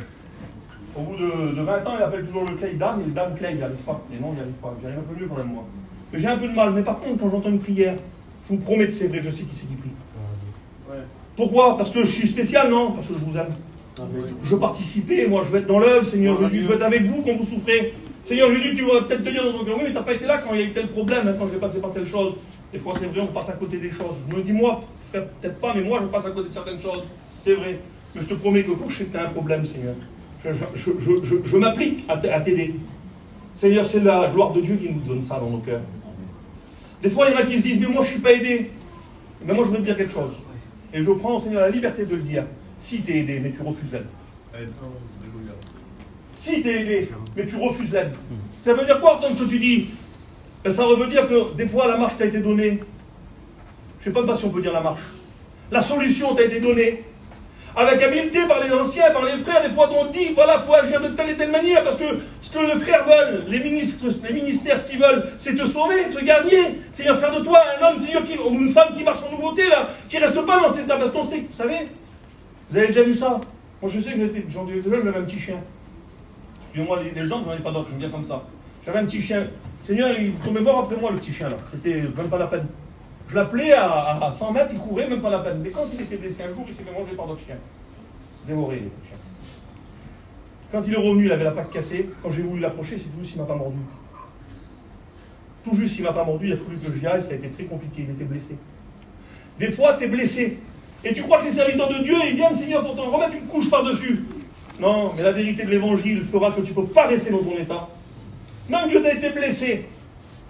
Au bout de 20 ans, il appelle toujours le Clay Dan, et le Dan Clay, il n'y arrive pas. Les noms, il n'y arrive pas. J'arrive un peu mieux quand même, moi. Mais j'ai un peu de mal. Mais par contre, quand j'entends une prière, je vous promets que c'est vrai, je sais qui c'est qui prie. Pourquoi? Parce que je suis spécial, non? Parce que je vous aime. Je veux participer, moi, je veux être dans l'œuvre, Seigneur Jésus, je veux être avec vous quand vous souffrez. Seigneur Jésus, tu vas peut-être te dire dans ton cœur, oui, mais tu n'as pas été là quand il y a eu tel problème, hein, quand je vais passer par telle chose. Des fois, c'est vrai, on passe à côté des choses. Je me dis, moi, frère, peut-être pas, mais moi, je passe à côté de certaines choses. C'est vrai. Mais je te promets que quand je sais que tu as un problème, Seigneur, je m'applique à t'aider. Seigneur, c'est la gloire de Dieu qui nous donne ça dans nos cœurs. Des fois, il y en a qui se disent, mais moi, je ne suis pas aidé. Mais moi, je veux te dire quelque chose. Et je prends, Seigneur, la liberté de le dire. Si tu es aidé, mais tu refuses l'aide. Si tu es aidé, mais tu refuses l'aide. Ça veut dire quoi, entendre ce que tu dis? Ben, ça veut dire que des fois, la marche t'a été donnée. Je ne sais pas si on peut dire la marche. La solution t'a été donnée. Avec habileté par les anciens, par les frères, des fois on dit, voilà, il faut agir de telle et telle manière, parce que ce que les frères veulent, les ministères, ce qu'ils veulent, c'est te sauver, te gagner, Seigneur, faire de toi un homme, Seigneur, ou une femme qui marche en nouveauté, là, qui ne reste pas dans cet état, parce qu'on sait, vous savez, vous avez déjà vu ça? Moi, je sais que j'étais jeune, j'avais un petit chien. Excusez-moi, les exemples, j'en ai pas d'autres, j'aime bien comme ça. J'avais un petit chien. Seigneur, il tombait mort après moi, le petit chien, là. C'était même pas la peine. Je l'appelais à 100 mètres, il courait, même pas la peine. Mais quand il était blessé un jour, il s'est fait manger par d'autres chiens. Dévoré, les chiens. Quand il est revenu, il avait la patte cassée. Quand j'ai voulu l'approcher, c'est tout juste, il ne m'a pas mordu. Tout juste, il ne m'a pas mordu, il a fallu que j'y aille, ça a été très compliqué, il était blessé. Des fois, tu es blessé. Et tu crois que les serviteurs de Dieu, ils viennent, Seigneur, pour t'en remettre une couche par-dessus. Non, mais la vérité de l'évangile fera que tu ne peux pas rester dans ton état. Même Dieu t'a été blessé.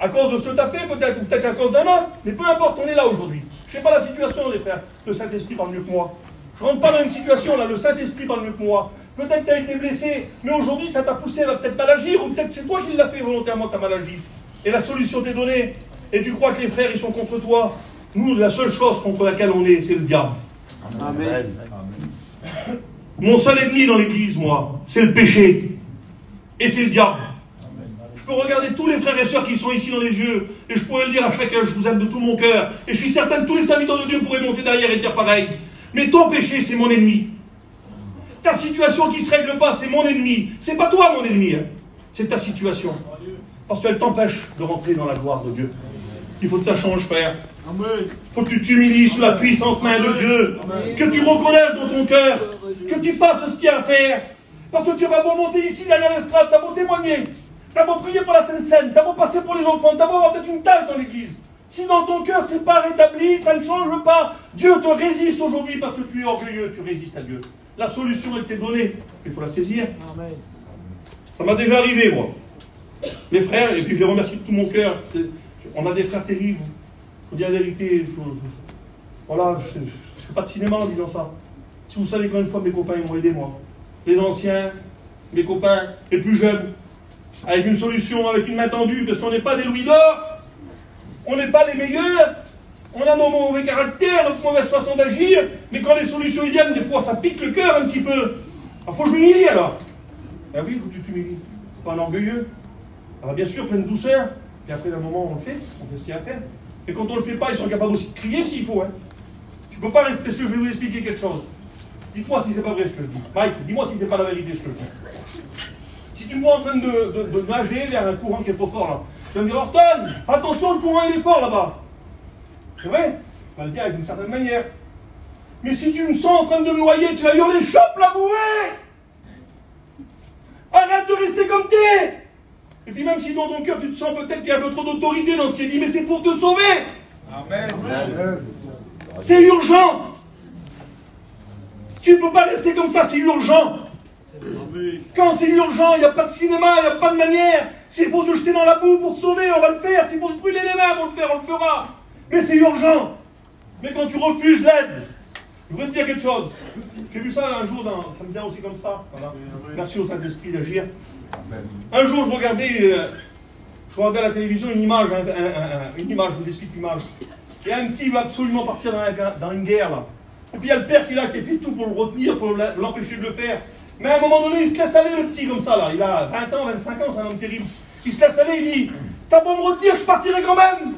À cause de ce que tu as fait, peut-être, ou peut-être à cause d'un os, mais peu importe, on est là aujourd'hui. Je ne sais pas la situation, les frères. Le Saint-Esprit parle mieux que moi. Je ne rentre pas dans une situation là, le Saint-Esprit parle mieux que moi. Peut-être que tu as été blessé, mais aujourd'hui ça t'a poussé à peut-être mal agir, ou peut-être c'est toi qui l'as fait volontairement, tu as mal agi. Et la solution t'est donnée. Et tu crois que les frères ils sont contre toi. Nous, la seule chose contre laquelle on est, c'est le diable. Amen. Mon seul ennemi dans l'église, moi, c'est le péché. Et c'est le diable. Je peux regarder tous les frères et sœurs qui sont ici dans les yeux, et je pourrais le dire à chacun, je vous aime de tout mon cœur. Et je suis certain que tous les serviteurs de Dieu pourraient monter derrière et dire pareil. Mais ton péché, c'est mon ennemi. Ta situation qui ne se règle pas, c'est mon ennemi. C'est pas toi, mon ennemi. Hein. C'est ta situation. Parce qu'elle t'empêche de rentrer dans la gloire de Dieu. Il faut que ça change, frère. Il faut que tu t'humilies sous la puissante main de Dieu. Amen. Que tu reconnaisses dans ton cœur. Que tu fasses ce qu'il y a à faire. Parce que tu vas beau monter ici derrière l'estrade, tu as beau témoigner. Tu as beau prier pour la Sainte Seine. Tu as beau passer pour les enfants. Tu as beau avoir peut-être une tâche dans l'église. Si dans ton cœur c'est pas rétabli, ça ne change pas. Dieu te résiste aujourd'hui parce que tu es orgueilleux, tu résistes à Dieu. La solution elle t'est donnée, il faut la saisir. Amen. Ça m'a déjà arrivé moi. Mes frères, et puis je les remercie de tout mon cœur. On a des frères terribles. Je vous dis la vérité. Voilà, je ne fais pas de cinéma en disant ça. Si vous savez combien de fois mes copains ils m'ont aidé moi. Les anciens, mes copains, les plus jeunes. Avec une solution, avec une main tendue, parce qu'on n'est pas des louis d'or. On n'est pas les meilleurs, on a nos mauvais caractères, notre mauvaise façon d'agir, mais quand les solutions y viennent, des fois ça pique le cœur un petit peu. Alors faut que je m'humilie alors. Ben oui, il faut que tu t'humilies. Pas un orgueilleux. Alors bien sûr, pleine douceur, et après d'un moment on le fait ce qu'il y a à faire. Et quand on ne le fait pas, ils sont capables aussi de crier s'il faut. Hein. Tu ne peux pas rester, parce que je vais vous expliquer quelque chose. Dites-moi si c'est pas vrai ce que je dis. Mike, dis-moi si c'est pas la vérité ce que je dis. Si tu me vois en train de nager vers un courant qui est trop fort là, tu vas me dire, Horton, attention, le courant il est fort là-bas. C'est vrai, on va le dire avec une certaine manière. Mais si tu me sens en train de me noyer, tu vas hurler, chope la bouée! Arrête de rester comme t'es! Et puis même si dans ton cœur tu te sens peut-être qu'il y a un peu trop d'autorité dans ce qui est dit, mais c'est pour te sauver! Amen. C'est urgent! Tu ne peux pas rester comme ça, c'est urgent! Quand c'est urgent, il n'y a pas de cinéma, il n'y a pas de manière. S'il faut se jeter dans la boue pour te sauver, on va le faire. S'il faut se brûler les mains pour le faire, on le fera. Mais c'est urgent. Mais quand tu refuses l'aide, je voudrais te dire quelque chose. J'ai vu ça un jour, ça me vient aussi comme ça. Voilà. Merci au Saint-Esprit d'agir. Un jour, je regardais à la télévision une image, une image, je vous explique l'image. Il y a un petit qui veut absolument partir dans une guerre, là. Et puis il y a le père qui est là, qui fait tout pour le retenir, pour l'empêcher de le faire. Mais à un moment donné, il se laisse aller, le petit, comme ça, là. Il a 20 ans, 25 ans, c'est un homme terrible. Il se laisse aller, il dit, t'as beau me retenir, je partirai quand même.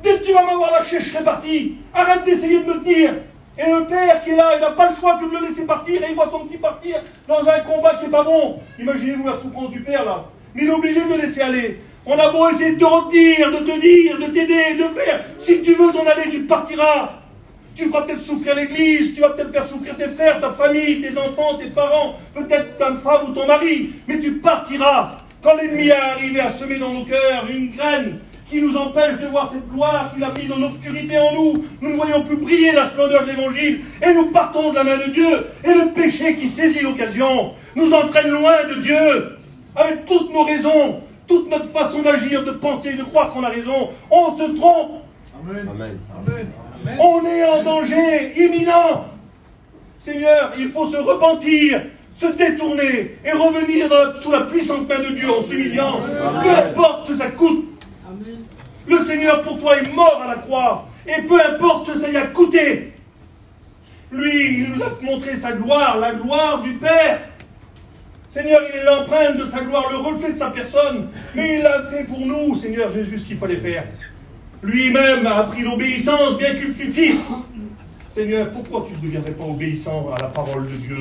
Dès que tu vas m'avoir lâché, je serai parti. Arrête d'essayer de me tenir. Et le père qui est là, il n'a pas le choix que de le laisser partir, et il voit son petit partir dans un combat qui n'est pas bon. Imaginez-vous la souffrance du père, là. Mais il est obligé de le laisser aller. On a beau essayer de te retenir, de te dire, de t'aider, de faire. Si tu veux t'en aller, tu partiras. Tu feras peut-être souffrir l'église, tu vas peut-être faire souffrir tes frères, ta famille, tes enfants, tes parents, peut-être ta femme ou ton mari, mais tu partiras. Quand l'ennemi est arrivé à semer dans nos cœurs une graine qui nous empêche de voir cette gloire qu'il a mise dans l'obscurité en nous, nous ne voyons plus briller la splendeur de l'évangile, et nous partons de la main de Dieu, et le péché qui saisit l'occasion nous entraîne loin de Dieu, avec toutes nos raisons, toute notre façon d'agir, de penser, de croire qu'on a raison, on se trompe. Amen. Amen. Amen. On est en danger imminent. Seigneur, il faut se repentir, se détourner et revenir sous la puissante main de Dieu en s'humiliant. Peu importe ce que ça coûte. Le Seigneur pour toi est mort à la croix. Et peu importe ce que ça y a coûté. Lui, il nous a montré sa gloire, la gloire du Père. Seigneur, il est l'empreinte de sa gloire, le reflet de sa personne. Mais il a fait pour nous, Seigneur Jésus, ce qu'il fallait faire. Lui-même a appris l'obéissance, bien qu'il fût fils. Seigneur, pourquoi tu ne deviendrais pas obéissant à la parole de Dieu?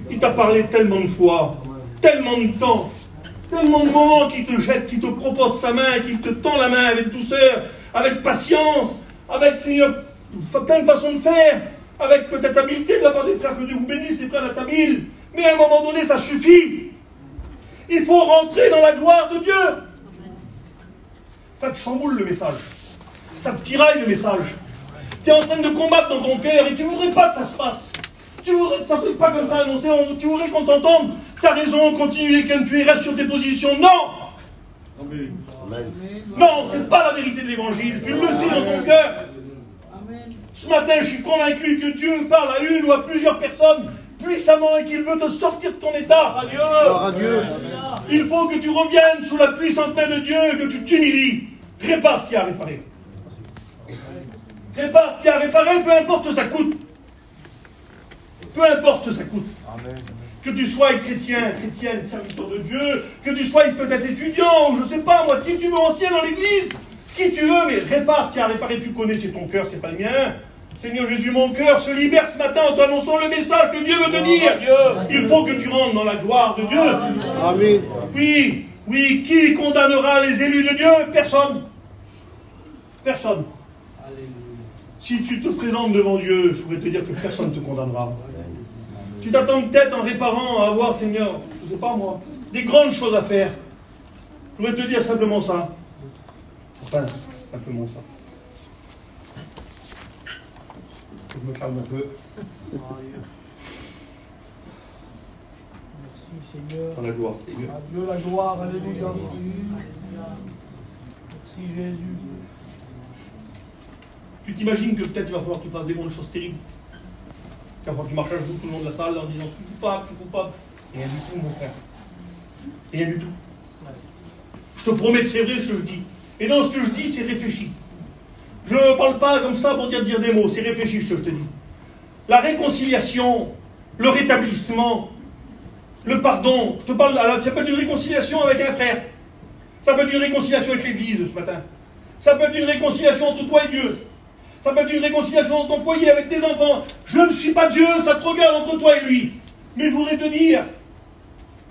Il t'a parlé tellement de fois, tellement de temps, tellement de moments qu'il te jette, qu'il te propose sa main, qu'il te tend la main avec douceur, avec patience, avec, Seigneur, plein de façons de faire, avec peut-être habileté de la part des frères, que Dieu vous bénisse, les frères de la Tamil. Mais à un moment donné, ça suffit. Il faut rentrer dans la gloire de Dieu. Ça te chamboule le message. Ça te tiraille le message. Tu es en train de combattre dans ton cœur et tu ne voudrais pas que ça se fasse. Tu voudrais que ça ne soit pas comme ça annoncé. Tu voudrais qu'on t'entende. Tu as raison, continue comme tu es, reste sur tes positions. Non! Amen. Non, ce n'est pas la vérité de l'évangile. Tu le sais dans ton cœur. Ce matin, je suis convaincu que Dieu parle à une ou à plusieurs personnes puissamment et qu'il veut te sortir de ton état. Gloire à Dieu. Il faut que tu reviennes sous la puissante main de Dieu, que tu t'humilies. Répare ce qui a réparé. Répare ce qui a réparé, peu importe ce que ça coûte. Peu importe ce que ça coûte. Amen. Que tu sois chrétien, chrétienne, serviteur de Dieu, que tu sois peut-être étudiant, ou je ne sais pas, moi, qui tu veux, ancien dans l'église, qui tu veux, mais répare ce qui a réparé, tu connais, c'est ton cœur, c'est pas le mien. Seigneur Jésus, mon cœur se libère ce matin en t'annonçant le message que Dieu veut te dire. Il faut que tu rentres dans la gloire de Dieu. Amen. Oui, oui, qui condamnera les élus de Dieu? Personne. Personne. Si tu te présentes devant Dieu, je voudrais te dire que personne ne te condamnera. Tu t'attends peut-être en réparant à avoir, Seigneur, je ne sais pas moi, des grandes choses à faire. Je voudrais te dire simplement ça. Enfin, simplement ça. Je me calme un peu. Merci Seigneur. Dans la gloire, Seigneur. À Dieu la gloire, alléluia. Merci Jésus. Tu t'imagines que peut-être il va falloir que tu fasses des grandes choses terribles. Qu'il va falloir que tu marches à genoux tout le long de la salle en disant je suis coupable. Rien du tout, mon frère. Rien du tout. Je te promets que c'est vrai, je te le dis. Et dans ce que je dis, c'est réfléchi. Je ne parle pas comme ça pour dire des mots, c'est réfléchi, je te dis. La réconciliation, le rétablissement, le pardon. Ça peut être une réconciliation avec un frère. Ça peut être une réconciliation avec l'église ce matin. Ça peut être une réconciliation entre toi et Dieu. Ça peut être une réconciliation dans ton foyer avec tes enfants. Je ne suis pas Dieu, ça te regarde entre toi et lui. Mais je voudrais te dire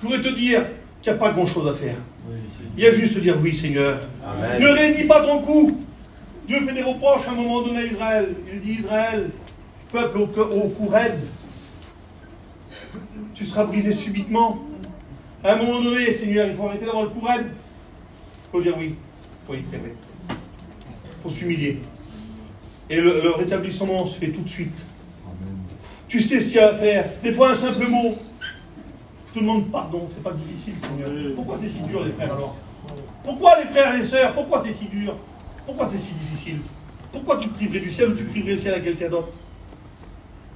qu'il n'y a pas grand-chose à faire. Il y a juste à dire oui, Seigneur. Amen. Ne réunis pas ton coup. Dieu fait des reproches à un moment donné à Israël. Il dit Israël, peuple au cou raide. Tu seras brisé subitement. À un moment donné, Seigneur, il faut arrêter d'avoir le cou raide. Il faut dire oui. Oui, c'est vrai. Il faut s'humilier. Et le rétablissement se fait tout de suite. Amen. Tu sais ce qu'il y a à faire. Des fois, un simple mot. Je te demande pardon. C'est pas difficile, Seigneur. Pourquoi c'est si dur, les frères, alors? Pourquoi, les frères et les sœurs? Pourquoi c'est si dur? Pourquoi c'est si difficile? Pourquoi tu te priverais du ciel ou tu priverais le ciel à quelqu'un d'autre?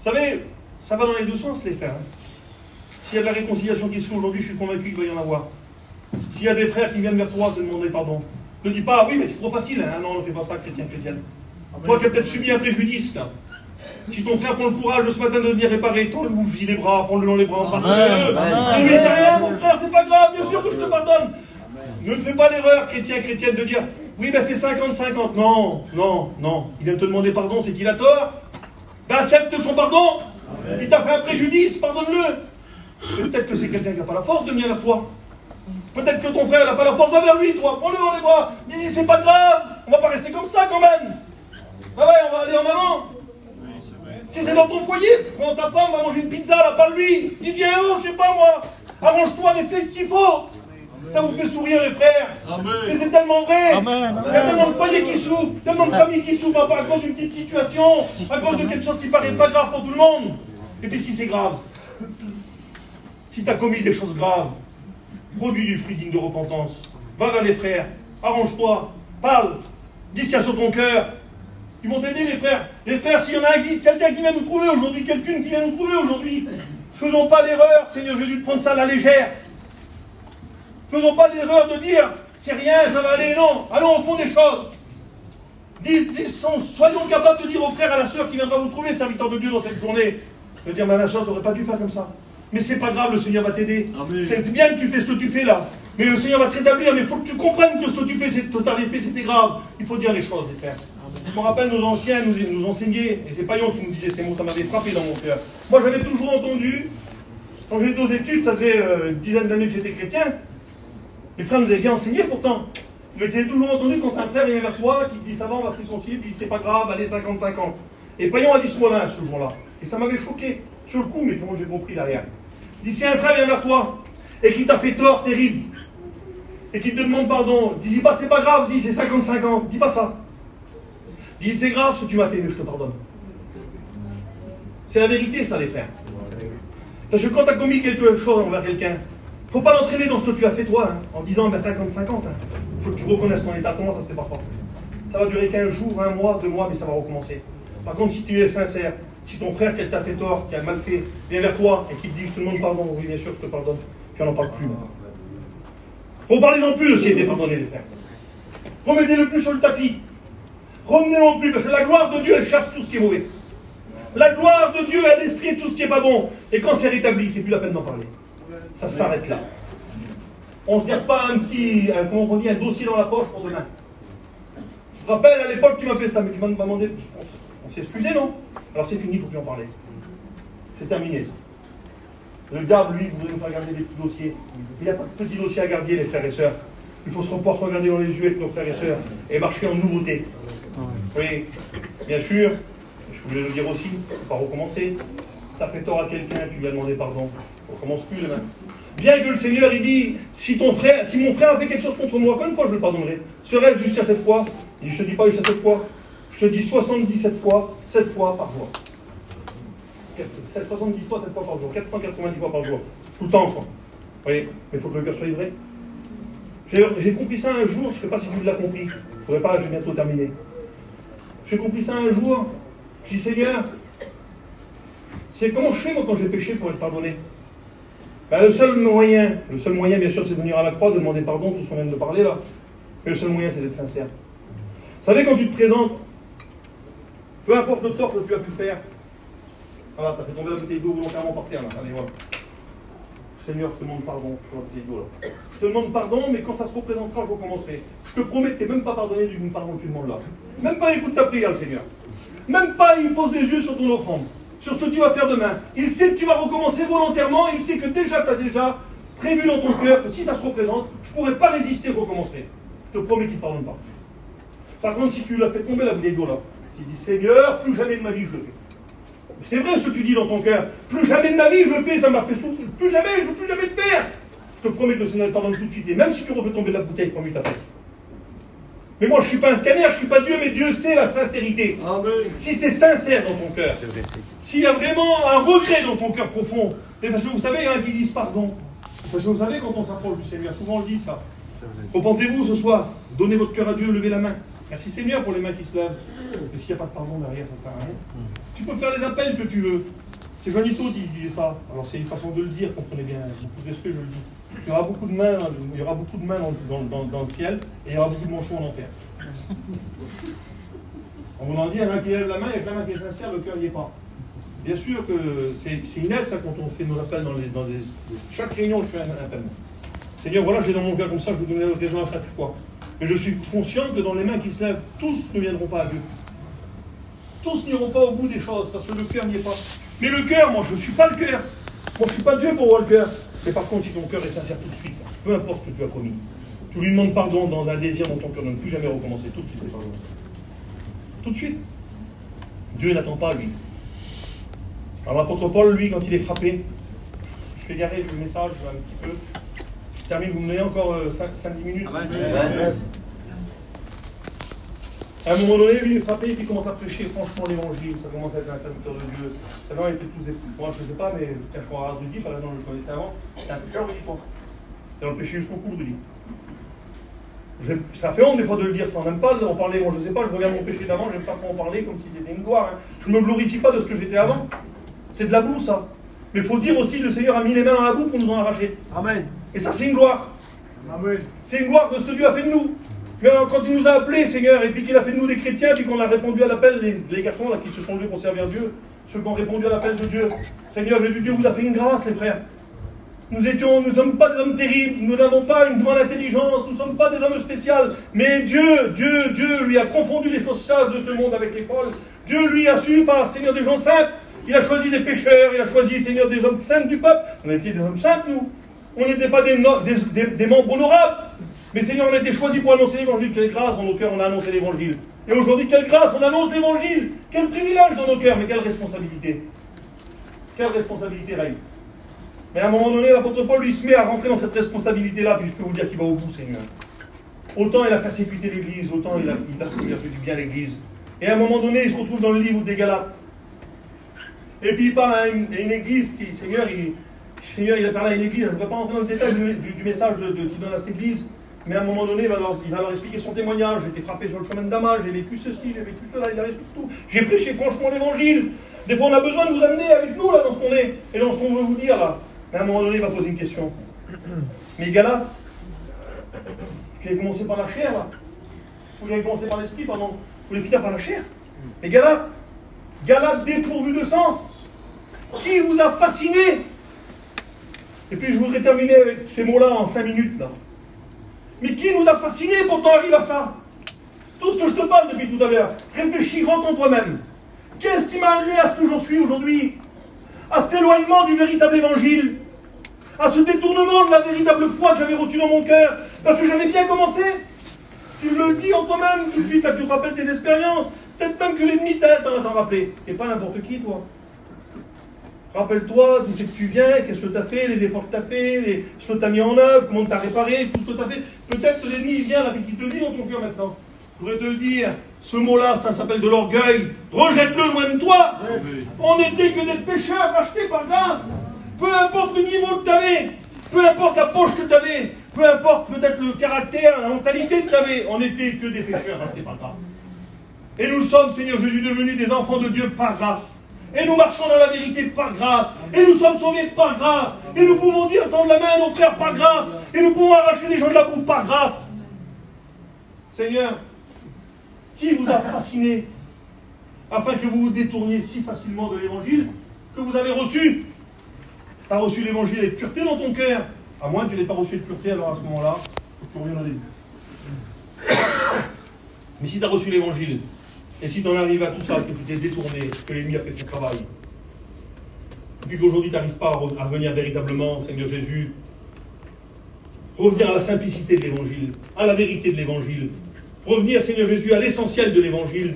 Vous savez, ça va dans les deux sens, les frères. S'il y a de la réconciliation qui se fait aujourd'hui, je suis convaincu qu'il va y en avoir. S'il y a des frères qui viennent vers toi te demander pardon, ne dis pas, oui, mais c'est trop facile. Hein. Non, ne fais pas ça, chrétien, chrétienne. Toi qui as peut-être subi un préjudice, là. Si ton frère prend le courage de ce matin de venir réparer, tends-lui les bras, prends-le dans les bras, embrasse-le. Ne lui dis rien, mon frère, c'est pas grave, bien sûr que je te pardonne. Ne fais pas l'erreur, chrétien, chrétienne, de dire, oui, ben c'est 50-50. Non, non, non. Il vient te demander pardon, c'est qu'il a tort. Ben accepte son pardon. Il t'a fait un préjudice, pardonne-le. Peut-être que c'est quelqu'un qui n'a pas la force de venir vers toi. Peut-être que ton frère n'a pas la force vers lui, toi. Prends-le dans les bras. Dis, c'est pas grave. On va pas rester comme ça quand même. Ça va, on va aller en avant. Si c'est dans ton foyer, prends ta femme, va manger une pizza, là, pas lui. Dis, tiens, oh, je sais pas moi. Arrange-toi, mais fais ce qu'il faut. Ça vous fait sourire, les frères. Et c'est tellement vrai. Amen. Il y a tellement de foyers qui souffrent, tellement de familles qui souffrent à cause d'une petite situation, à cause de quelque chose qui paraît pas grave pour tout le monde. Et puis si c'est grave, si tu as commis des choses graves, produis du fruit digne de repentance. Va vers les frères, arrange-toi, parle, dis ce qu'il y a sur ton cœur. Ils vont t'aider, les frères. Les frères, s'il y en a quelqu'un qui vient nous trouver aujourd'hui, quelqu'une qui vient nous trouver aujourd'hui, faisons pas l'erreur, Seigneur Jésus, de prendre ça à la légère. Faisons pas l'erreur de dire, c'est rien, ça va aller, non. Allons au fond des choses. Soyons capables de dire aux frères et à la sœur qui viendra vous trouver, serviteur de Dieu, dans cette journée, de dire, ma sœur, tu n'aurais pas dû faire comme ça. Mais c'est pas grave, le Seigneur va t'aider. C'est bien que tu fais ce que tu fais là. Mais le Seigneur va te rétablir, mais il faut que tu comprennes que ce que tu fais, ce que tu avais fait, c'était grave. Il faut dire les choses, les frères. Je me rappelle, nos anciens nous enseignaient, et c'est Payon qui nous disait ces mots, ça m'avait frappé dans mon cœur. Moi, j'avais toujours entendu, quand j'étais aux études, ça faisait une dizaine d'années que j'étais chrétien, les frères nous avaient bien enseigné pourtant. Mais j'ai toujours entendu quand un frère vient vers toi, qui te dit ça va, on va se réconcilier, il dit c'est pas grave, allez 50-50. Et Payon a dit ce mot-là ce jour-là. Et ça m'avait choqué, sur le coup, mais comment j'ai compris derrière. Il dit si un frère vient vers toi, et qui t'a fait tort terrible, et qui te demande pardon, dis pas c'est pas grave, dis c'est 50-50, dis pas ça. Dis c'est grave ce que tu m'as fait, mais je te pardonne. C'est la vérité ça les frères. Parce que quand tu as commis quelque chose envers quelqu'un, il ne faut pas l'entraîner dans ce que tu as fait toi, hein, en disant ben 50-50. Il faut que tu reconnaisses ton état, comment ça se fait pas. Ça va durer 15 jours, 1 mois, 2 mois, mais ça va recommencer. Par contre, si tu es sincère, si ton frère qui t'a fait tort, qui a mal fait, vient vers toi et qui te dit je te demande pardon, oui bien sûr je te pardonne, puis on n'en parle plus maintenant. Reparlez-en plus de s'il était pardonné les frères. Remettez-le plus sur le tapis. Remenez-le plus, parce que la gloire de Dieu, elle chasse tout ce qui est mauvais. La gloire de Dieu, elle estrie tout ce qui n'est pas bon. Et quand c'est rétabli, c'est plus la peine d'en parler. Ça s'arrête là. On ne se garde pas un dossier dans la poche pour demain. Je te rappelle, à l'époque, tu m'as fait ça, mais tu m'as demandé, on s'est excusé, non? Alors c'est fini, il ne faut plus en parler. C'est terminé, ça. Le diable, lui, voudrait nous faire garder des petits dossiers. Il n'y a pas de petits dossiers à garder, les frères et sœurs. Il faut pouvoir se regarder dans les yeux avec nos frères et sœurs et marcher en nouveauté. Oui, bien sûr, je voulais le dire aussi, il ne faut pas recommencer. Tu as fait tort à quelqu'un, tu lui as demandé pardon. On ne recommence plus demain. Bien que le Seigneur, il dit, si mon frère a fait quelque chose contre moi, combien de fois je le pardonnerai? Serais-je jusqu'à 7 fois? Il dit, je ne te dis pas jusqu'à 7 fois. Je te dis 77 fois, 7 fois par jour. 70 fois, 7 fois par jour. 490 fois par jour. Tout le temps, quoi. Oui, mais il faut que le cœur soit vrai. J'ai compris ça un jour, je ne sais pas si tu l'as compris. Il ne faudrait pas, je vais bientôt terminer. J'ai compris ça un jour. Je dis, Seigneur, c'est comment je fais, moi, quand j'ai péché pour être pardonné? Ben, le seul moyen, bien sûr, c'est de venir à la croix, de demander pardon, tout ce qu'on vient de parler là. Mais le seul moyen, c'est d'être sincère. Vous savez, quand tu te présentes, peu importe le tort que tu as pu faire, voilà, tu as fait tomber la bouteille d'eau volontairement par terre, là. Allez, voilà. Seigneur, je te demande pardon pour la bouteille d'eau, là. Je te demande pardon, mais quand ça se représentera, je recommencerai. Je te promets que tu n'es même pas pardonné du pardon que tu demandes là. Même pas écoute ta prière, le Seigneur. Même pas, il pose les yeux sur ton offrande, sur ce que tu vas faire demain. Il sait que tu vas recommencer volontairement, il sait que déjà, tu as déjà prévu dans ton cœur que si ça se représente, je ne pourrai pas résister, je recommencerai. Je te promets qu'il ne te pardonne pas. Par contre, si tu l'as fait tomber la bouteille d'eau là, tu dis Seigneur, plus jamais de ma vie je le fais. C'est vrai ce que tu dis dans ton cœur. Plus jamais de ma vie je le fais, ça m'a fait souffrir. Plus jamais, je ne veux plus jamais le faire. Je te promets que le Seigneur te pardonne tout de suite. Et même si tu refais tomber la bouteille, prends ta paix. Mais moi je ne suis pas un scanner, je ne suis pas Dieu, mais Dieu sait la sincérité. Amen. Si c'est sincère dans ton cœur, s'il y a vraiment un regret dans ton cœur profond, et parce que vous savez, il y en a qui disent pardon. Parce que vous savez, quand on s'approche du Seigneur, souvent on le dit ça. Repentez-vous ce soir, donnez votre cœur à Dieu, levez la main. Merci Seigneur pour les mains qui se lèvent. Mais s'il n'y a pas de pardon derrière, ça ne sert à rien. Tu peux faire les appels que tu veux. C'est Joanito qui disait ça. Alors c'est une façon de le dire, comprenez bien. Beaucoup de respect, je le dis. Il y aura beaucoup de mains, dans le ciel, et il y aura beaucoup de manchots en enfer. On vous en dit, il y en a qui lève la main, il y a quelqu'un qui est sincère, le cœur n'y est pas. Bien sûr que c'est inné ça quand on fait nos appels chaque réunion, je fais un appel. Seigneur, voilà, j'ai dans mon cœur comme ça, je vous donne l'occasion à chaque fois. Mais je suis conscient que dans les mains qui se lèvent, tous ne viendront pas à Dieu. Tous n'iront pas au bout des choses, parce que le cœur n'y est pas. Mais le cœur, moi, je ne suis pas le cœur. Moi, je ne suis pas Dieu pour voir le cœur. Mais par contre, si ton cœur est sincère tout de suite, peu importe ce que tu as commis, tu lui demandes pardon dans un désir dans ton cœur de ne plus jamais recommencer, tout de suite, pardon. Tout de suite. Dieu n'attend pas, lui. Alors l'apôtre Paul, lui, quand il est frappé, je fais garer le message un petit peu. Je termine, vous me donnez encore 5-10 minutes. Amen. À un moment donné, lui, il est frappé et puis il commence à prêcher franchement l'évangile. Ça commence à être un serviteur de Dieu. Avant, ils étaient tous des... Moi, je ne sais pas, mais quand je crois à Rudy, par exemple, je le connaissais avant, c'est un pécheur, Rudy, quoi. C'est dans le péché jusqu'au cou, Rudy. Ça fait honte des fois de le dire, ça on n'aime pas en parler. Moi, je ne sais pas, je regarde mon péché d'avant, je n'aime pas en parler comme si c'était une gloire. Hein. Je ne me glorifie pas de ce que j'étais avant. C'est de la boue, ça. Mais il faut dire aussi, le Seigneur a mis les mains dans la boue pour nous en arracher. Amen. Et ça, c'est une gloire. Amen. C'est une gloire que ce Dieu a fait de nous. Mais alors, quand il nous a appelés, Seigneur, et puis qu'il a fait de nous des chrétiens, puis qu'on a répondu à l'appel, les garçons là, qui se sont levés pour servir Dieu, ceux qui ont répondu à l'appel de Dieu, Seigneur Jésus, Dieu vous a fait une grâce, les frères. Nous ne sommes pas des hommes terribles, nous n'avons pas une grande intelligence, nous ne sommes pas des hommes spéciaux, mais Dieu lui a confondu les choses chasses de ce monde avec les folles. Dieu lui a su, par Seigneur, des gens simples. Il a choisi des pécheurs, il a choisi, Seigneur, des hommes simples du peuple. On était des hommes simples, nous. On n'était pas des membres honorables. Mais Seigneur, on a été choisis pour annoncer l'évangile. Quelle grâce dans nos cœurs, on a annoncé l'évangile. Et aujourd'hui, quelle grâce, on annonce l'évangile. Quel privilège dans nos cœurs, mais quelle responsabilité. Quelle responsabilité règne. Mais à un moment donné, l'apôtre Paul lui se met à rentrer dans cette responsabilité-là, puis je peux vous dire qu'il va au bout, Seigneur. Autant il a persécuté l'Église, autant il a fait du bien à l'Église. Et à un moment donné, il se retrouve dans le livre des Galates. Et puis il parle à une église qui, Seigneur, il a parlé à une église, je ne voudrais pas entrer dans le détail du message qu'il donne à cette église, mais à un moment donné, il va leur expliquer son témoignage. J'ai été frappé sur le chemin de Damas, j'ai vécu ceci, j'ai vécu cela, il leur explique tout. J'ai prêché franchement l'évangile. Des fois, on a besoin de vous amener avec nous, là, dans ce qu'on est, et dans ce qu'on veut vous dire, là. Mais à un moment donné, il va poser une question. Mais Galates, vous avez commencé par la chair, là. Vous avez commencé par l'esprit, pardon. Vous les finir par la chair. Mais Galates dépourvu de sens. Qui vous a fasciné? Et puis je voudrais terminer avec ces mots-là en 5 minutes, là. Mais qui nous a fasciné pour t'en arriver à ça? Tout ce que je te parle depuis tout à l'heure. Réfléchis, rentre en toi-même. Qu'est-ce qui m'a amené à ce que j'en suis aujourd'hui? À cet éloignement du véritable évangile, à ce détournement de la véritable foi que j'avais reçue dans mon cœur, parce que j'avais bien commencé. Tu le dis en toi-même tout de suite, là, tu te rappelles tes expériences, peut-être même que l'ennemi t'en rappelé. T'es pas n'importe qui, toi. Rappelle-toi d'où c'est que tu viens, qu'est-ce que tu as fait, les efforts que tu as fait, ce que tu as mis en œuvre, comment tu as réparé, tout ce que tu as fait. Peut-être que l'ennemi vient là, et qu'il te le dit dans ton cœur maintenant. Je voudrais te le dire, ce mot-là, ça s'appelle de l'orgueil. Rejette-le loin de toi. On n'était que des pécheurs rachetés par grâce. Peu importe le niveau que tu avais, peu importe la poche que tu avais, peu importe peut-être le caractère, la mentalité que tu avais, on n'était que des pécheurs rachetés par grâce. Et nous sommes, Seigneur Jésus, devenus des enfants de Dieu par grâce. Et nous marchons dans la vérité par grâce. Et nous sommes sauvés par grâce. Et nous pouvons dire, tendre la main à nos frères par grâce. Et nous pouvons arracher des gens de la boue par grâce. Seigneur, qui vous a fasciné afin que vous vous détourniez si facilement de l'évangile que vous avez reçu? Tu as reçu l'évangile avec pureté dans ton cœur. À moins que tu n'aies pas reçu de pureté, alors à ce moment-là, il faut que tu reviennes au début. Mais si tu as reçu l'évangile, et si tu en arrives à tout ça, que tu t'es détourné, que l'ennemi a fait son travail, et puis qu'aujourd'hui tu n'arrives pas à revenir véritablement, Seigneur Jésus, revenir à la simplicité de l'évangile, à la vérité de l'évangile, revenir, Seigneur Jésus, à l'essentiel de l'évangile,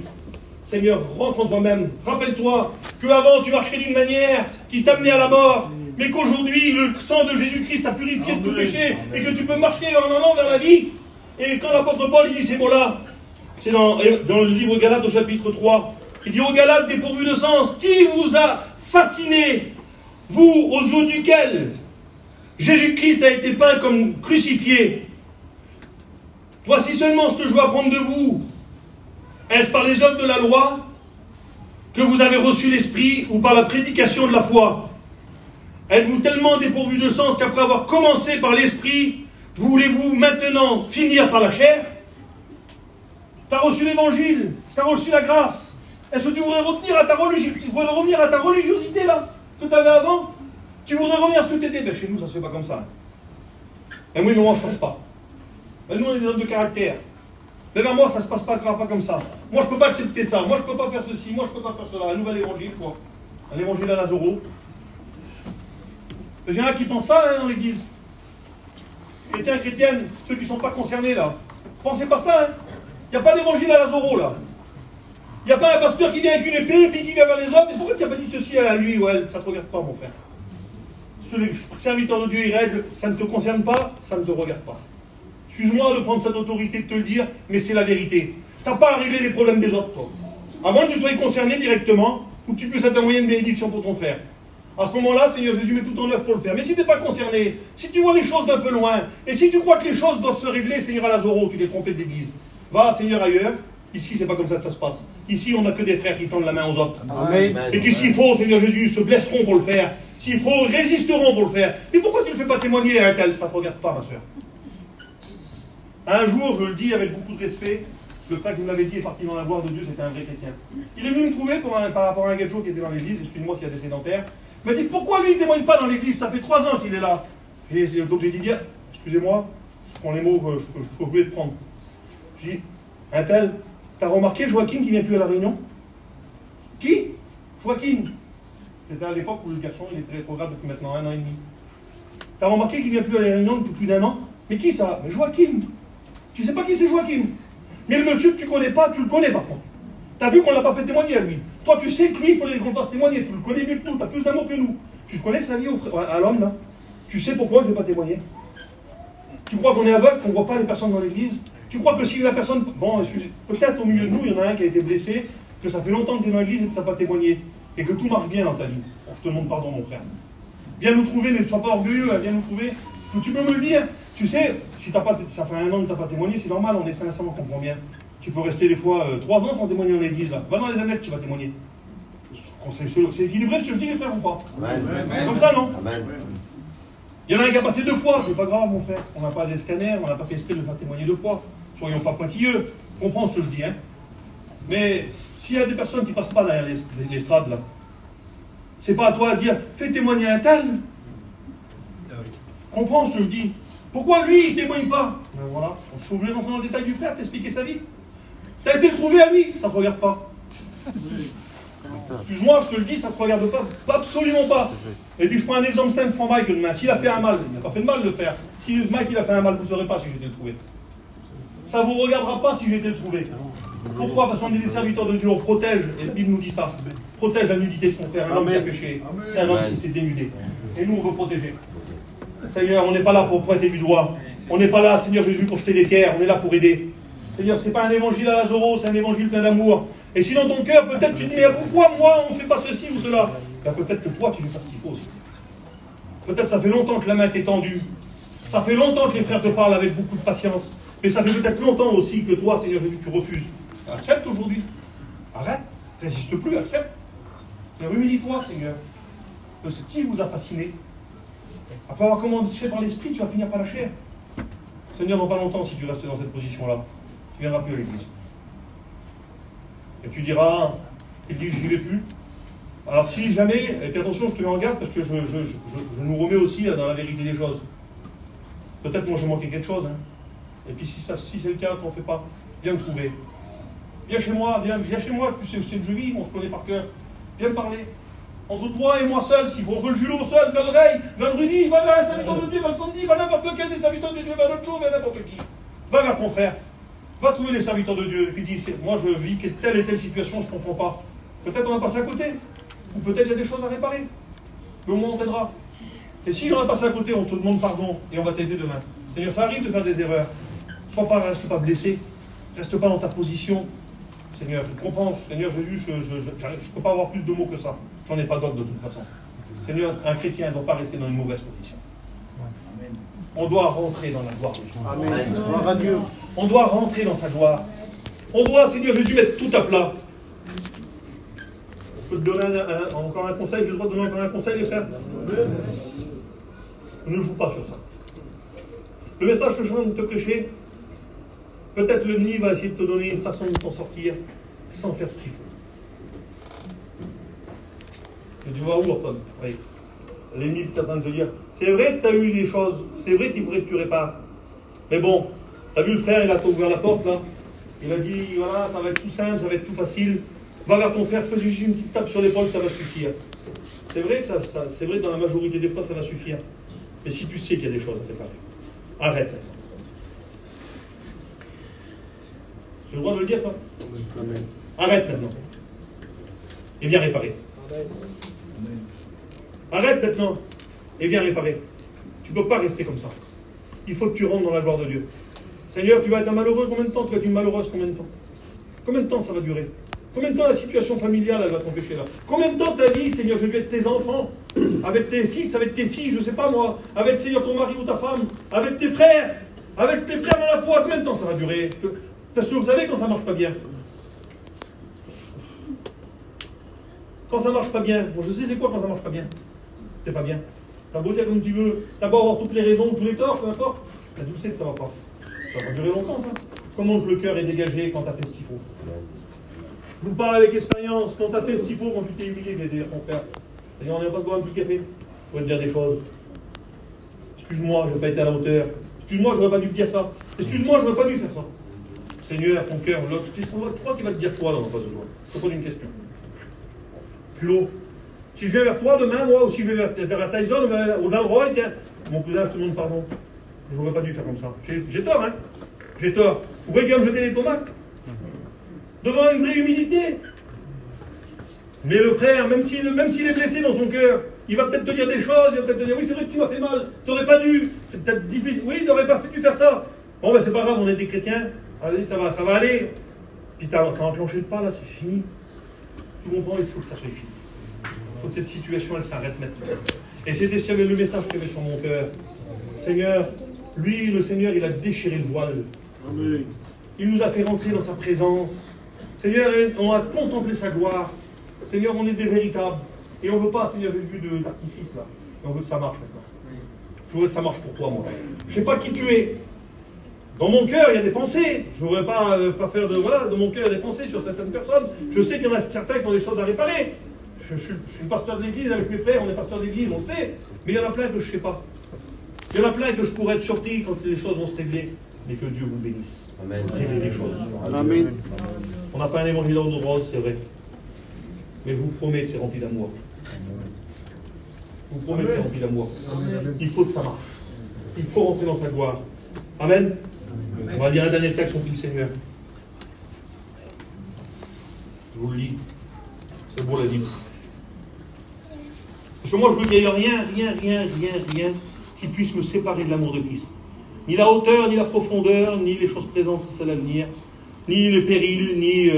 Seigneur, rentre en toi-même. Rappelle-toi qu'avant tu marchais d'une manière qui t'amenait à la mort, mais qu'aujourd'hui le sang de Jésus-Christ a purifié de tout péché et que tu peux marcher en allant vers la vie. Et quand l'apôtre Paul il dit ces mots-là, c'est dans le livre Galates au chapitre 3, il dit aux Galates dépourvus de sens, qui vous a fasciné, vous aux yeux duquel Jésus-Christ a été peint comme crucifié? Voici seulement ce que je veux apprendre de vous. Est-ce par les œuvres de la loi que vous avez reçu l'Esprit ou par la prédication de la foi? Êtes-vous tellement dépourvus de sens qu'après avoir commencé par l'Esprit, voulez-vous maintenant finir par la chair? Tu as reçu l'Évangile, tu as reçu la grâce. Est-ce que tu voudrais revenir à ta religiosité là, que tu avais avant? Tu voudrais revenir à ce que tu étais? Ben, chez nous, ça ne se fait pas comme ça. Ben oui, mais moi, je ne pense pas. Ben, nous, on est des hommes de caractère. Mais vers moi, ça ne se passe pas comme ça. Moi, je ne peux pas accepter ça. Moi, je ne peux pas faire ceci. Moi, je ne peux pas faire cela. Un nouvel évangile, quoi. Un évangile à Lazaro. Il y en a qui pensent ça hein, dans l'église. Chrétiens, chrétiennes, ceux qui ne sont pas concernés, là. Pensez pas ça, hein. Il n'y a pas d'évangile à Lazaro, là. Il n'y a pas un pasteur qui vient avec une épée et puis qui vient vers les autres. Et pourquoi tu n'as pas dit ceci à lui ou à elle? Ça ne te regarde pas, mon frère. Si les serviteurs de Dieu, ils règlent, ça ne te concerne pas, ça ne te regarde pas. Excuse-moi de prendre cette autorité de te le dire, mais c'est la vérité. Tu n'as pas à régler les problèmes des autres, toi. À moins que tu sois concerné directement, ou que tu puisses être un moyen de bénédiction pour ton frère. À ce moment-là, Seigneur Jésus met tout en œuvre pour le faire. Mais si tu n'es pas concerné, si tu vois les choses d'un peu loin, et si tu crois que les choses doivent se régler, Seigneur, à Lazaro, tu t'es trompé de l'église. Va, Seigneur, ailleurs. Ici, c'est pas comme ça que ça se passe. Ici, on n'a que des frères qui tendent la main aux autres. Amen. Et qui, s'il faut, Seigneur Jésus, se blesseront pour le faire. S'il faut, résisteront pour le faire. Mais pourquoi tu ne le fais pas témoigner à un tel? Ça ne te regarde pas, ma soeur. Un jour, je le dis avec beaucoup de respect, le frère qui me l'avait dit est parti dans la gloire de Dieu, c'était un vrai chrétien. Il est venu me trouver par rapport à un gadjo qui était dans l'église, excuse-moi s'il y a des sédentaires. Il m'a dit, pourquoi lui, il ne témoigne pas dans l'église? Ça fait 3 ans qu'il est là. Donc j'ai dit, excusez-moi, je prends les mots que je voulais te prendre. J'ai dit, un tel, t'as remarqué Joaquin qui ne vient plus à la réunion? Qui? Joaquin. C'était à l'époque où le garçon, il était rétrograde depuis maintenant 1 an et demi. T'as remarqué qu'il ne vient plus à la réunion depuis plus d'1 an? Mais qui ça? Mais Joaquin. Tu sais pas qui c'est Joaquin? Mais le monsieur que tu connais pas, tu le connais par contre. Tu as vu qu'on ne l'a pas fait témoigner à lui. Toi, tu sais que lui, il fallait qu'on le fasse témoigner. Tu le connais mieux que nous, tu as plus d'amour que nous. Tu connais sa vie à l'homme, là? Tu sais pourquoi il ne veut pas témoigner? Tu crois qu'on est aveugle, qu'on ne voit pas les personnes dans l'église? Tu crois que si la personne... Bon, excusez, peut-être au milieu de nous, il y en a un qui a été blessé, que ça fait longtemps que tu es dans l'église et que tu n'as pas témoigné. Et que tout marche bien dans ta vie. Je te demande pardon, mon frère. Viens nous trouver, ne sois pas orgueilleux, viens nous trouver. Tu peux me le dire. Tu sais, si t'as pas, ça fait 1 an que tu n'as pas témoigné, c'est normal, on est 500, on comprend bien. Tu peux rester des fois 3 ans sans témoigner dans l'église. Là. Va dans les annexes, tu vas témoigner. C'est équilibré, je te le dis, les frères, ou pas? C'est comme ça, non? Amen. Il y en a un qui a passé 2 fois, c'est pas grave, mon frère. On n'a pas des scanners, on n'a pas fait esprit de le faire témoigner 2 fois. Soyons pas pointilleux. Comprends ce que je dis, hein? Mais s'il y a des personnes qui passent pas derrière l'estrade, là, c'est pas à toi à dire, fais témoigner un tel. Comprends ce que je dis? Pourquoi lui, il ne témoigne pas? Ben voilà, je suis obligé d'entrer dans le détail du frère, t'expliquer sa vie. Tu as été le trouver à lui, ça ne te regarde pas. Excuse-moi, je te le dis, ça ne te regarde pas, absolument pas. Et puis je prends un exemple simple, je prends Mike demain. S'il a fait un mal, il n'a pas fait de mal de le faire. Si Mike il a fait un mal, vous ne saurez pas si j'ai été le trouver. Ça ne vous regardera pas si j'ai été le trouver. Pourquoi? Parce qu'on est des serviteurs de Dieu, on protège, et la Bible nous dit ça. Protège la nudité de ton frère, un homme qui a péché. C'est un homme qui s'est dénudé. Et nous, on veut protéger. Seigneur, on n'est pas là pour pointer du doigt. On n'est pas là, Seigneur Jésus, pour jeter des pierres. On est là pour aider. Seigneur, ce n'est pas un évangile à Lazaro, c'est un évangile plein d'amour. Et si dans ton cœur, peut-être tu te dis, mais pourquoi moi, on ne fait pas ceci ou cela? Ben, peut-être que toi, tu fais pas ce qu'il faut aussi. Peut-être ça fait longtemps que la main t'est tendue. Ça fait longtemps que les frères te parlent avec beaucoup de patience. Mais ça fait peut-être longtemps aussi que toi, Seigneur Jésus, tu refuses. Accepte aujourd'hui. Arrête. Résiste plus, accepte. Humilie-toi, Seigneur. Ce qui vous a fasciné? Après avoir commencé par l'esprit, tu vas finir par la chair. Seigneur, dans pas longtemps, si tu restes dans cette position-là, tu ne viendras plus à l'église. Et tu diras, il dit, je n'y vais plus. Alors si jamais, et puis attention, je te mets en garde parce que je nous remets aussi dans la vérité des choses. Peut-être moi j'ai manqué quelque chose. Hein. Et puis si c'est le cas, qu'on ne fait pas, viens me trouver. Viens chez moi, viens chez moi, tu sais où c'est que je vis, on se connaît par cœur. Viens me parler. Entre toi et moi seul, s'il faut, va le Julot seul, va le Ray, va le Rudy, va vers un serviteur de Dieu, va le Sandy, va n'importe lequel des serviteurs de Dieu, va l'autre jour, va n'importe qui. Va vers ton frère. Va trouver les serviteurs de Dieu, et puis dis, moi je vis telle et telle situation, je ne comprends pas. Peut-être on a passé à côté, ou peut-être il y a des choses à réparer. Mais au moins on t'aidera. Et si on a passé à côté, on te demande pardon, et on va t'aider demain. Seigneur, ça arrive de faire des erreurs. Reste pas blessé, reste pas dans ta position. Seigneur, je comprends, Seigneur Jésus, je ne peux pas avoir plus de mots que ça. J'en ai pas d'autres de toute façon. Seigneur, un chrétien ne doit pas rester dans une mauvaise position. On doit rentrer dans la gloire de Dieu. Amen. Gloire à Dieu. On doit rentrer dans sa gloire. On doit, Seigneur Jésus, mettre tout à plat. Je peux te donner encore un conseil, j'ai le droit de donner encore un conseil, les frères? Ne joue pas sur ça. Le message que je viens de te prêcher, peut-être l'ennemi va essayer de te donner une façon de t'en sortir sans faire ce qu'il faut. Et tu vois où, Antoine? Oui. L'ennemi est en train de te dire, c'est vrai que tu as eu des choses, c'est vrai qu'il faudrait que tu répares. Mais bon, tu as vu le frère, il a ouvert la porte là. Il a dit, voilà, ça va être tout simple, ça va être tout facile. Va vers ton frère, fais juste une petite tape sur l'épaule, ça va suffire. C'est vrai que c'est vrai que dans la majorité des fois, ça va suffire. Mais si tu sais qu'il y a des choses à réparer, arrête maintenant. J'ai le droit de le dire, ça? Amen. Arrête maintenant. Et viens réparer. Arrête maintenant. Et viens réparer. Tu ne peux pas rester comme ça. Il faut que tu rentres dans la gloire de Dieu. Seigneur, tu vas être un malheureux combien de temps? Tu vas être une malheureuse combien de temps? Combien de temps ça va durer? Combien de temps la situation familiale elle va t'empêcher là? Combien de temps ta vie, Seigneur, je vais être tes enfants, avec tes fils, avec tes filles, je ne sais pas moi, avec, Seigneur, ton mari ou ta femme, avec tes frères dans la foi, combien de temps ça va durer? Parce que vous savez quand ça ne marche pas bien. Quand ça ne marche pas bien, bon, je sais c'est quoi quand ça ne marche pas bien. C'est pas bien. T'as beau dire comme tu veux, t'as beau avoir toutes les raisons, tous les torts, peu importe, mais tu sais que ça ne va pas. Ça va pas durer longtemps, ça. Comment que le cœur est dégagé quand tu as fait ce qu'il faut? Je vous parle avec expérience, quand tu as fait ce qu'il faut, quand tu t'es humilié, j'ai dit à ton frère, on n'est pas se boire un petit café, pour te dire des choses. Excuse-moi, je n'ai pas été à la hauteur. Excuse-moi, je n'aurais pas dû te dire ça. Excuse-moi, je n'aurais pas dû faire ça. Seigneur, ton cœur, l'autre, tu trouves toi qui va te dire quoi là en face de toi? Je te pose une question. Claude, si je viens vers toi demain, moi, ou si je vais vers Tyson ou Valroy, tiens, mon cousin, je te demande pardon. Je n'aurais pas dû faire comme ça. J'ai tort, hein? J'ai tort. Vous voyez qu'il va me jeter les tomates? Devant une vraie humilité. Mais le frère, même s'il est blessé dans son cœur, il va peut-être te dire des choses, il va peut-être te dire, oui, c'est vrai que tu m'as fait mal, tu n'aurais pas dû, c'est peut-être difficile, oui, tu n'aurais pas dû faire ça. Bon, ben c'est pas grave, on est des chrétiens, allez, ça va aller. Puis tu as enclenché le pas, là, c'est fini. Tu comprends, il faut que ça soit fini. Il faut que cette situation, elle s'arrête maintenant. Et c'était le message qu'il y avait sur mon cœur. Seigneur, lui, le Seigneur, il a déchiré le voile. Amen. Il nous a fait rentrer dans sa présence. Seigneur, on a contemplé sa gloire. Seigneur, on est des véritables. Et on ne veut pas, Seigneur Jésus, d'artifice là. Et on veut que ça marche maintenant. Je veux que ça marche pour toi, moi. Je ne sais pas qui tu es. Dans mon cœur, il y a des pensées. Je ne voudrais pas faire de... Voilà, dans mon cœur, il y a des pensées sur certaines personnes. Je sais qu'il y en a certains qui ont des choses à réparer. Je suis pasteur d'église avec mes frères, on est pasteur d'église, on le sait. Mais il y en a plein que je ne sais pas. Il y en a plein que je pourrais être surpris quand les choses vont se régler. Mais que Dieu vous bénisse. Amen. Réglez les choses. Amen. On n'a pas un évangile de rose, c'est vrai. Mais je vous promets que c'est rempli d'amour. Je vous promets que c'est rempli d'amour. Il faut que ça marche. Il faut rentrer dans sa gloire. Amen. On va lire un dernier texte, on prie le Seigneur. Je vous le lis. C'est beau la Bible. Parce que moi, je veux qu'il n'y ait rien qui puisse me séparer de l'amour de Christ. Ni la hauteur, ni la profondeur, ni les choses présentes qui sont à l'avenir, ni les périls, ni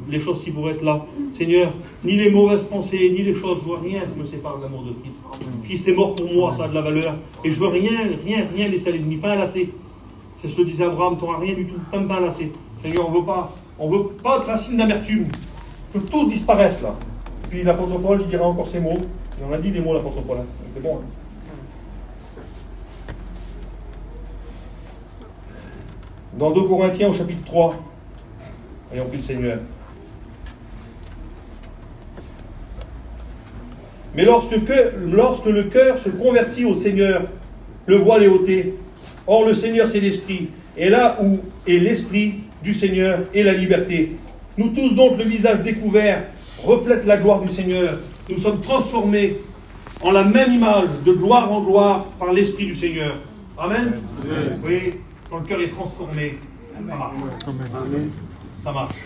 les choses qui pourraient être là. Seigneur, ni les mauvaises pensées, ni les choses, je ne veux rien qui me sépare de l'amour de Christ. Christ est mort pour moi, ça a de la valeur. Et je ne veux rien laisser à l'ennemi, pas un lacet. C'est ce que disait Abraham, tu n'auras rien du tout, même pas un lacet. Seigneur, on veut pas être racine d'amertume. Que tout disparaisse là. Puis l'apôtre Paul, il dira encore ces mots. Il en a dit des mots, l'apôtre Paul. Hein. C'est bon. Hein. Dans 2 Corinthiens au chapitre 3, ayons pris le Seigneur. Mais lorsque le cœur se convertit au Seigneur, le voile est ôté. Or le Seigneur c'est l'Esprit. Et là où est l'Esprit du Seigneur est la liberté. Nous tous donc le visage découvert reflète la gloire du Seigneur. Nous sommes transformés en la même image de gloire en gloire par l'Esprit du Seigneur. Amen. Amen. Oui. Quand le cœur est transformé, Ça marche. Amen. Ça marche.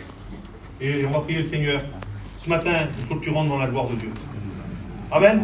Et on va prier le Seigneur. Ce matin, il faut que tu rentres dans la gloire de Dieu. Amen.